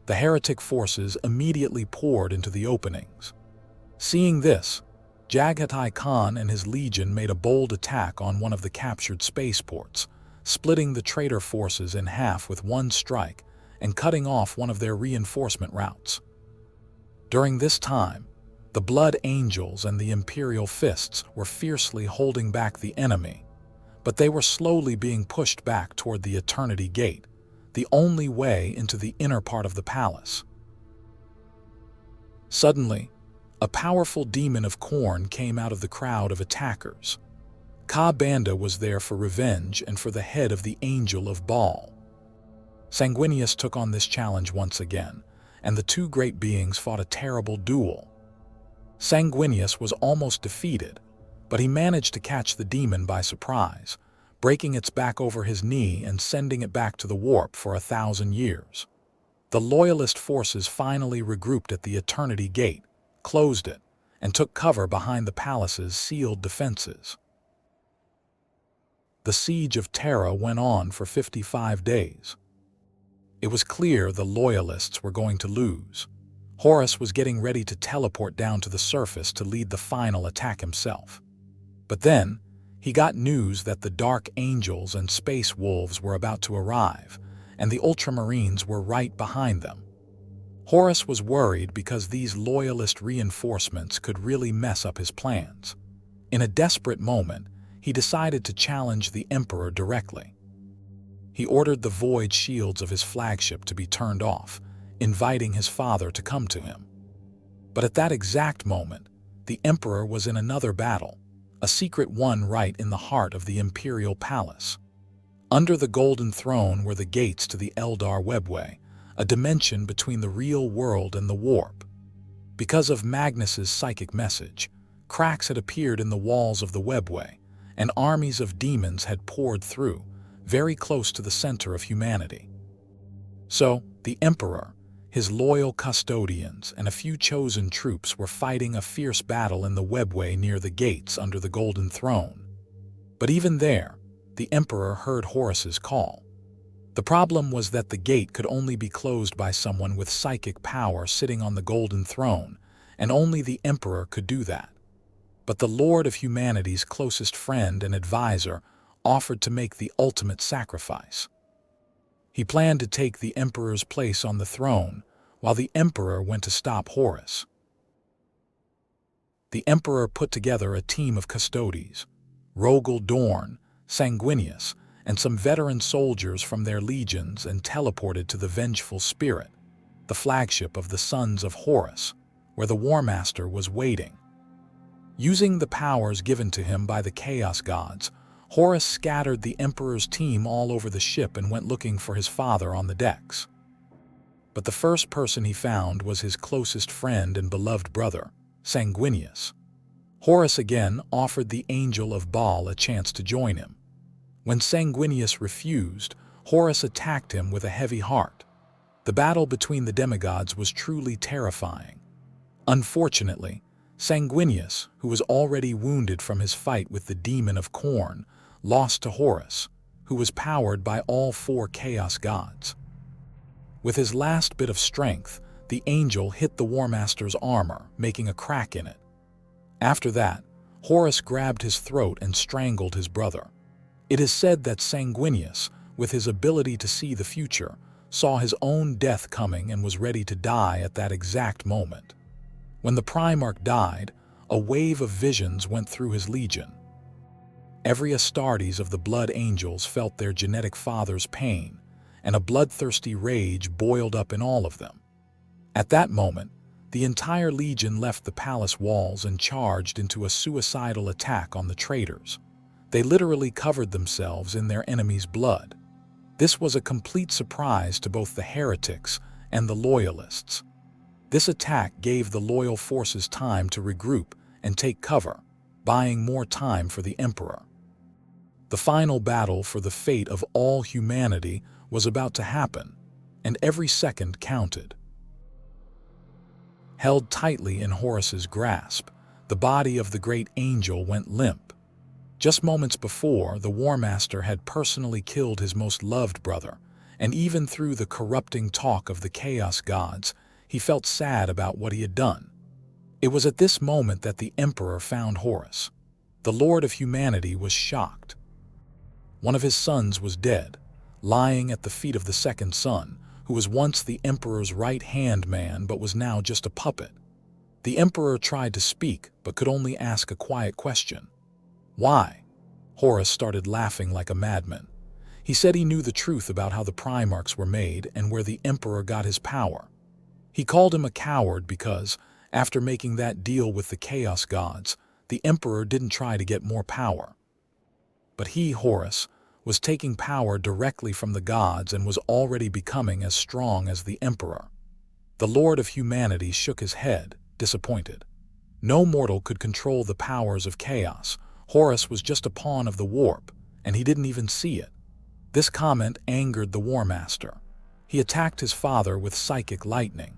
The heretic forces immediately poured into the openings. Seeing this, Jaghatai Khan and his legion made a bold attack on one of the captured spaceports, splitting the traitor forces in half with one strike and cutting off one of their reinforcement routes. During this time, the Blood Angels and the Imperial Fists were fiercely holding back the enemy, but they were slowly being pushed back toward the Eternity Gate, the only way into the inner part of the palace. Suddenly, a powerful demon of Khorne came out of the crowd of attackers. Ka-Banda was there for revenge and for the head of the Angel of Baal. Sanguinius took on this challenge once again, and the 2 great beings fought a terrible duel. Sanguinius was almost defeated, but he managed to catch the demon by surprise, breaking its back over his knee and sending it back to the warp for 1,000 years. The Loyalist forces finally regrouped at the Eternity Gate, closed it, and took cover behind the palace's sealed defenses. The siege of Terra went on for 55 days. It was clear the Loyalists were going to lose. Horus was getting ready to teleport down to the surface to lead the final attack himself. But then, he got news that the Dark Angels and Space Wolves were about to arrive, and the Ultramarines were right behind them. Horus was worried because these Loyalist reinforcements could really mess up his plans. In a desperate moment, he decided to challenge the Emperor directly. He ordered the void shields of his flagship to be turned off, inviting his father to come to him. But at that exact moment, the Emperor was in another battle, a secret one right in the heart of the Imperial Palace. Under the Golden Throne were the gates to the Eldar Webway, a dimension between the real world and the warp. Because of Magnus's psychic message, cracks had appeared in the walls of the Webway, and armies of demons had poured through, very close to the center of humanity. So, the Emperor, his loyal custodians, and a few chosen troops were fighting a fierce battle in the Webway near the gates under the Golden Throne. But even there, the Emperor heard Horus's call. The problem was that the gate could only be closed by someone with psychic power sitting on the Golden Throne, and only the Emperor could do that. But the Lord of Humanity's closest friend and advisor offered to make the ultimate sacrifice. He planned to take the Emperor's place on the throne, while the Emperor went to stop Horus. The Emperor put together a team of custodies, Rogel Dorn, Sanguinius, and some veteran soldiers from their legions, and teleported to the Vengeful Spirit, the flagship of the Sons of Horus, where the War Master was waiting. Using the powers given to him by the Chaos Gods, Horus scattered the Emperor's team all over the ship and went looking for his father on the decks. But the first person he found was his closest friend and beloved brother, Sanguinius. Horus again offered the Angel of Baal a chance to join him. When Sanguinius refused, Horus attacked him with a heavy heart. The battle between the demigods was truly terrifying. Unfortunately, Sanguinius, who was already wounded from his fight with the demon of Khorne, lost to Horus, who was powered by all 4 Chaos Gods. With his last bit of strength, the angel hit the War Master's armor, making a crack in it. After that, Horus grabbed his throat and strangled his brother. It is said that Sanguinius, with his ability to see the future, saw his own death coming and was ready to die at that exact moment. When the Primarch died, a wave of visions went through his legion. Every Astartes of the Blood Angels felt their genetic father's pain, and a bloodthirsty rage boiled up in all of them. At that moment, The entire legion left the palace walls and charged into a suicidal attack on the traitors. They literally covered themselves in their enemies' blood. This was a complete surprise to both the heretics and the loyalists. This attack gave the loyal forces time to regroup and take cover, buying more time for the emperor. The final battle for the fate of all humanity was about to happen, and every second counted. Held tightly in Horus's grasp, the body of the great angel went limp. Just moments before, the War Master had personally killed his most loved brother, and even through the corrupting talk of the Chaos Gods, he felt sad about what he had done. It was at this moment that the Emperor found Horus. The Lord of Humanity was shocked. One of his sons was dead, lying at the feet of the second son, who was once the Emperor's right-hand man but was now just a puppet. The Emperor tried to speak but could only ask a quiet question. Why? Horus started laughing like a madman. He said he knew the truth about how the Primarchs were made and where the Emperor got his power. He called him a coward because, after making that deal with the Chaos Gods, the Emperor didn't try to get more power. But he, Horus, was taking power directly from the gods and was already becoming as strong as the Emperor. The Lord of Humanity shook his head, disappointed. No mortal could control the powers of chaos. Horus was just a pawn of the warp, and he didn't even see it. This comment angered the War Master. He attacked his father with psychic lightning.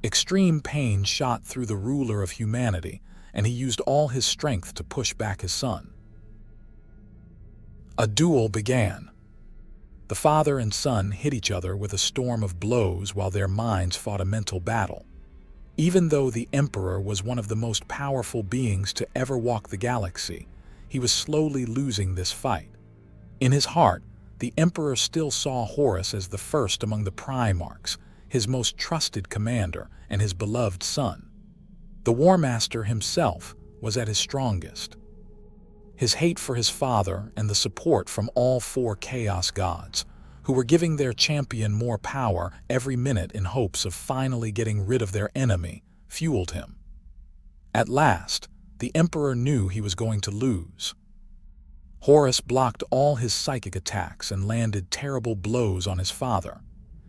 Extreme pain shot through the ruler of humanity, and he used all his strength to push back his son. A duel began. The father and son hit each other with a storm of blows while their minds fought a mental battle. Even though the Emperor was one of the most powerful beings to ever walk the galaxy, he was slowly losing this fight. In his heart, the Emperor still saw Horus as the first among the Primarchs, his most trusted commander and his beloved son. The War Master himself was at his strongest. His hate for his father and the support from all four Chaos Gods, who were giving their champion more power every minute in hopes of finally getting rid of their enemy, fueled him. At last, the Emperor knew he was going to lose. Horus blocked all his psychic attacks and landed terrible blows on his father.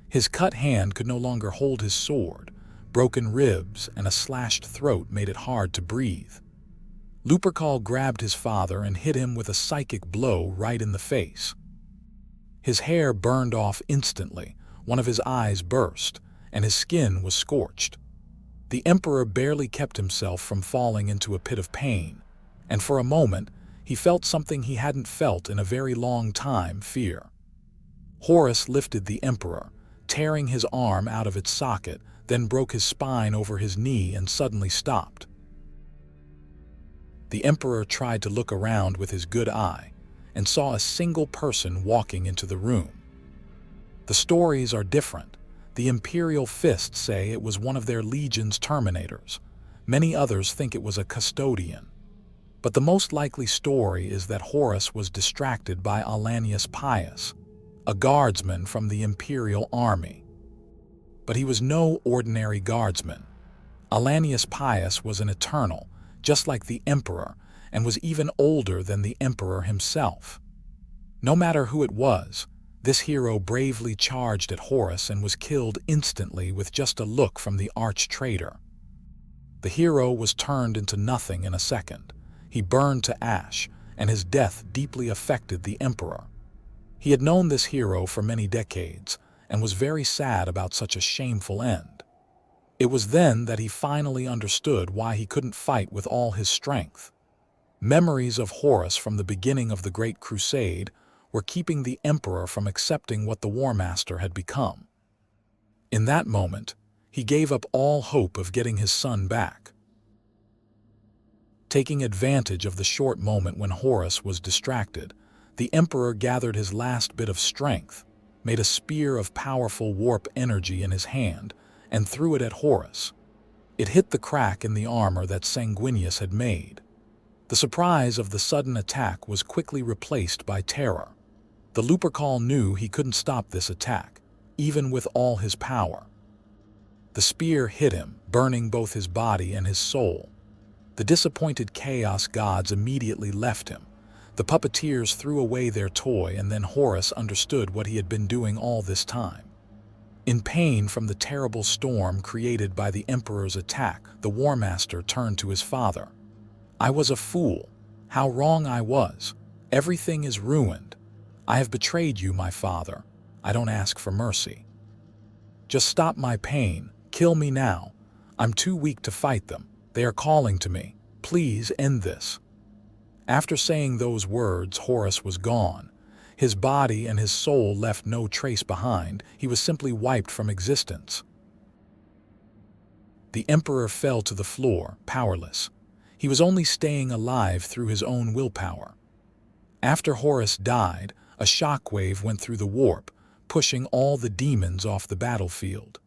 His cut hand could no longer hold his sword. Broken ribs and a slashed throat made it hard to breathe. Lupercal grabbed his father and hit him with a psychic blow right in the face. His hair burned off instantly, one of his eyes burst, and his skin was scorched. The Emperor barely kept himself from falling into a pit of pain, and for a moment, he felt something he hadn't felt in a very long time: fear. Horus lifted the Emperor, tearing his arm out of its socket, then broke his spine over his knee and suddenly stopped. The Emperor tried to look around with his good eye and saw a single person walking into the room. The stories are different. The Imperial Fists say it was one of their legion's terminators. Many others think it was a custodian. But the most likely story is that Horus was distracted by Alanius Pius, a guardsman from the Imperial army. But he was no ordinary guardsman. Alanius Pius was an eternal, just like the Emperor, and was even older than the Emperor himself. No matter who it was, this hero bravely charged at Horus and was killed instantly with just a look from the arch-traitor. The hero was turned into nothing in a second. He burned to ash, and his death deeply affected the Emperor. He had known this hero for many decades, and was very sad about such a shameful end. It was then that he finally understood why he couldn't fight with all his strength. Memories of Horus from the beginning of the Great Crusade were keeping the Emperor from accepting what the War Master had become. In that moment, he gave up all hope of getting his son back. Taking advantage of the short moment when Horus was distracted, the Emperor gathered his last bit of strength, made a spear of powerful warp energy in his hand, and threw it at Horus. It hit the crack in the armor that Sanguinius had made. The surprise of the sudden attack was quickly replaced by terror. The Lupercal knew he couldn't stop this attack, even with all his power. The spear hit him, burning both his body and his soul. The disappointed Chaos gods immediately left him. The puppeteers threw away their toy, and then Horus understood what he had been doing all this time. In pain from the terrible storm created by the Emperor's attack, the War Master turned to his father. "I was a fool. How wrong I was. Everything is ruined. I have betrayed you, my father. I don't ask for mercy. Just stop my pain. Kill me now. I'm too weak to fight them. They are calling to me. Please end this." After saying those words, Horus was gone. His body and his soul left no trace behind. He was simply wiped from existence. The Emperor fell to the floor, powerless. He was only staying alive through his own willpower. After Horus died, a shockwave went through the warp, pushing all the demons off the battlefield.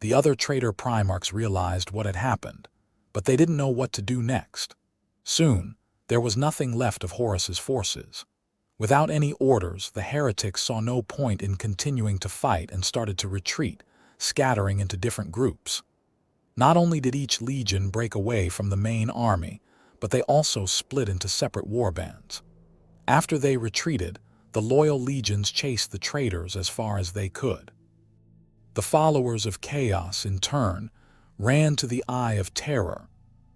The other traitor Primarchs realized what had happened, but they didn't know what to do next. Soon, there was nothing left of Horus's forces. Without any orders, the heretics saw no point in continuing to fight and started to retreat, scattering into different groups. Not only did each legion break away from the main army, but they also split into separate warbands. After they retreated, the loyal legions chased the traitors as far as they could. The followers of Chaos, in turn, ran to the Eye of Terror,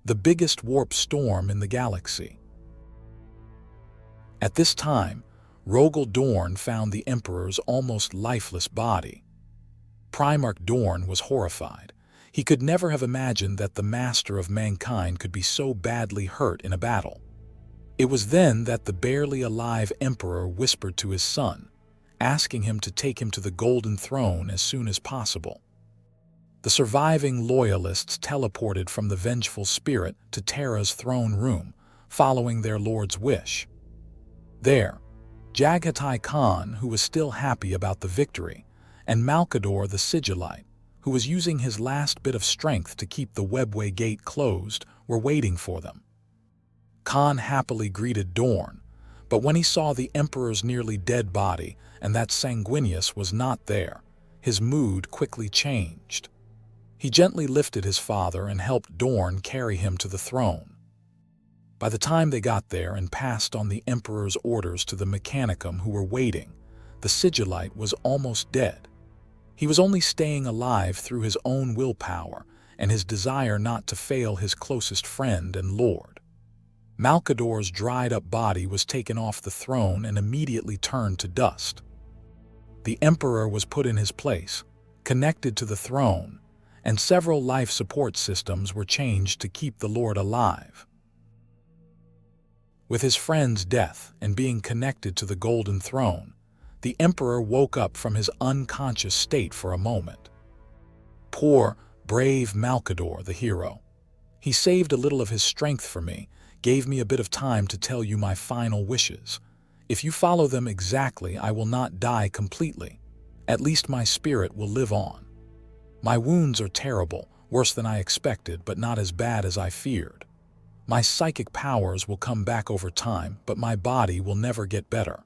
the biggest warp storm in the galaxy. At this time, Rogel Dorn found the Emperor's almost lifeless body. Primarch Dorn was horrified. He could never have imagined that the master of mankind could be so badly hurt in a battle. It was then that the barely alive Emperor whispered to his son, asking him to take him to the Golden Throne as soon as possible. The surviving loyalists teleported from the vengeful spirit to Terra's throne room, following their lord's wish. There, Jaghatai Khan, who was still happy about the victory, and Malkador the Sigillite, who was using his last bit of strength to keep the webway gate closed, were waiting for them. Khan happily greeted Dorn, but when he saw the Emperor's nearly dead body and that Sanguinius was not there, his mood quickly changed. He gently lifted his father and helped Dorn carry him to the throne. By the time they got there and passed on the Emperor's orders to the Mechanicum who were waiting, the Sigillite was almost dead. He was only staying alive through his own willpower and his desire not to fail his closest friend and lord. Malkador's dried-up body was taken off the throne and immediately turned to dust. The Emperor was put in his place, connected to the throne, and several life support systems were changed to keep the Lord alive. With his friend's death and being connected to the Golden Throne, the Emperor woke up from his unconscious state for a moment. Poor, brave Malkador, the hero. He saved a little of his strength for me, gave me a bit of time to tell you my final wishes. If you follow them exactly, I will not die completely. At least my spirit will live on. My wounds are terrible, worse than I expected, but not as bad as I feared. My psychic powers will come back over time, but my body will never get better.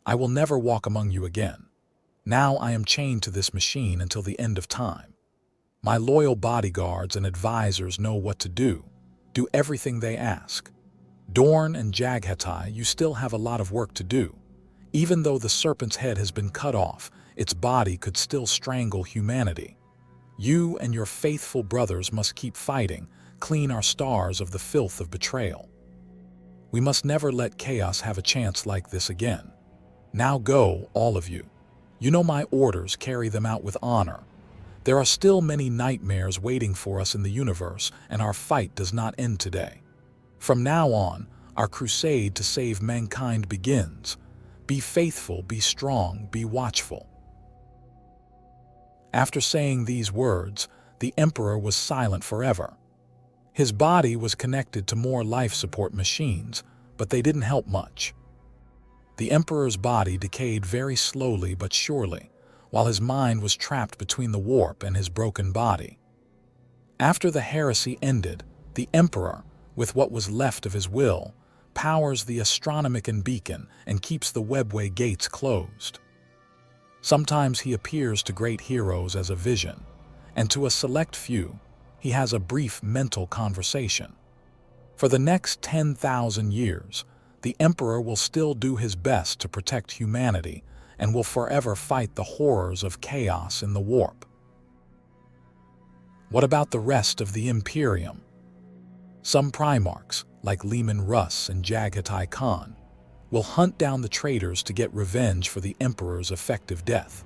I will never walk among you again. Now I am chained to this machine until the end of time. My loyal bodyguards and advisors know what to do. Do everything they ask. Dorn and Jaghatai, you still have a lot of work to do. Even though the serpent's head has been cut off, its body could still strangle humanity. You and your faithful brothers must keep fighting, clean our stars of the filth of betrayal. We must never let Chaos have a chance like this again. Now go, all of you. You know my orders, carry them out with honor. There are still many nightmares waiting for us in the universe, and our fight does not end today. From now on, our crusade to save mankind begins. Be faithful, be strong, be watchful. After saying these words, the Emperor was silent forever. His body was connected to more life support machines, but they didn't help much. The Emperor's body decayed very slowly but surely, while his mind was trapped between the warp and his broken body. After the heresy ended, the Emperor, with what was left of his will, powers the Astronomican beacon and keeps the webway gates closed. Sometimes he appears to great heroes as a vision, and to a select few, he has a brief mental conversation. For the next 10,000 years, the Emperor will still do his best to protect humanity and will forever fight the horrors of chaos in the warp. What about the rest of the Imperium? Some Primarchs, like Leman Russ and Jaghatai Khan, will hunt down the traitors to get revenge for the Emperor's effective death.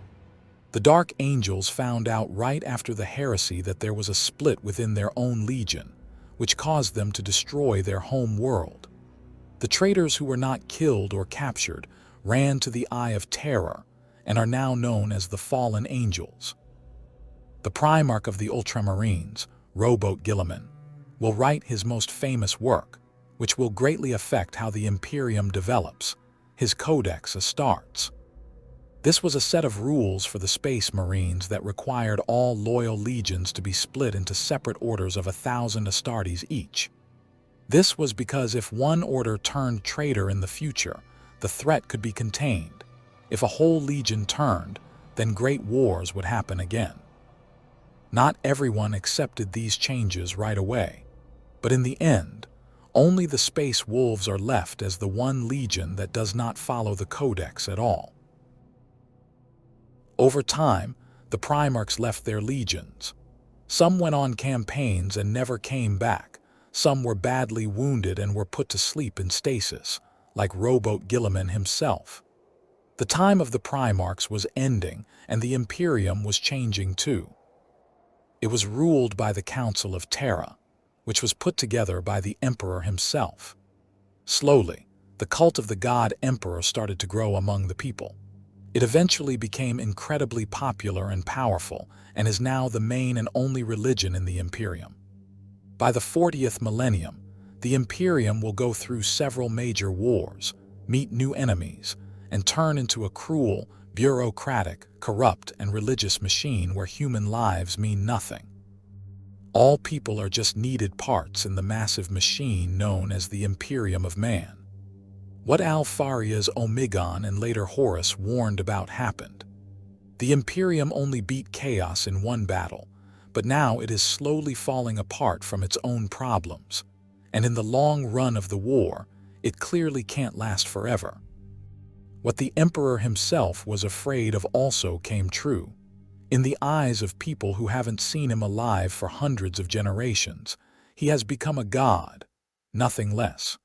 The Dark Angels found out right after the heresy that there was a split within their own legion, which caused them to destroy their home world. The traitors who were not killed or captured ran to the Eye of Terror and are now known as the Fallen Angels. The Primarch of the Ultramarines, Rowboat Guilliman, will write his most famous work, which will greatly affect how the Imperium develops, his Codex Astartes. This was a set of rules for the Space Marines that required all loyal legions to be split into separate orders of 1,000 Astartes each. This was because if one order turned traitor in the future, the threat could be contained. If a whole legion turned, then great wars would happen again. Not everyone accepted these changes right away, but in the end, only the Space Wolves are left as the one legion that does not follow the Codex at all. Over time, the Primarchs left their legions. Some went on campaigns and never came back. Some were badly wounded and were put to sleep in stasis, like Rowboat Guilliman himself. The time of the Primarchs was ending, and the Imperium was changing too. It was ruled by the Council of Terra, which was put together by the Emperor himself. Slowly, the cult of the God Emperor started to grow among the people. It eventually became incredibly popular and powerful, and is now the main and only religion in the Imperium. By the 40th millennium, the Imperium will go through several major wars, meet new enemies, and turn into a cruel, bureaucratic, corrupt, and religious machine where human lives mean nothing. All people are just needed parts in the massive machine known as the Imperium of Man. What Alfaria's Omegon and later Horus warned about happened. The Imperium only beat chaos in one battle, but now it is slowly falling apart from its own problems, and in the long run of the war, it clearly can't last forever. What the Emperor himself was afraid of also came true. In the eyes of people who haven't seen him alive for hundreds of generations, he has become a god, nothing less.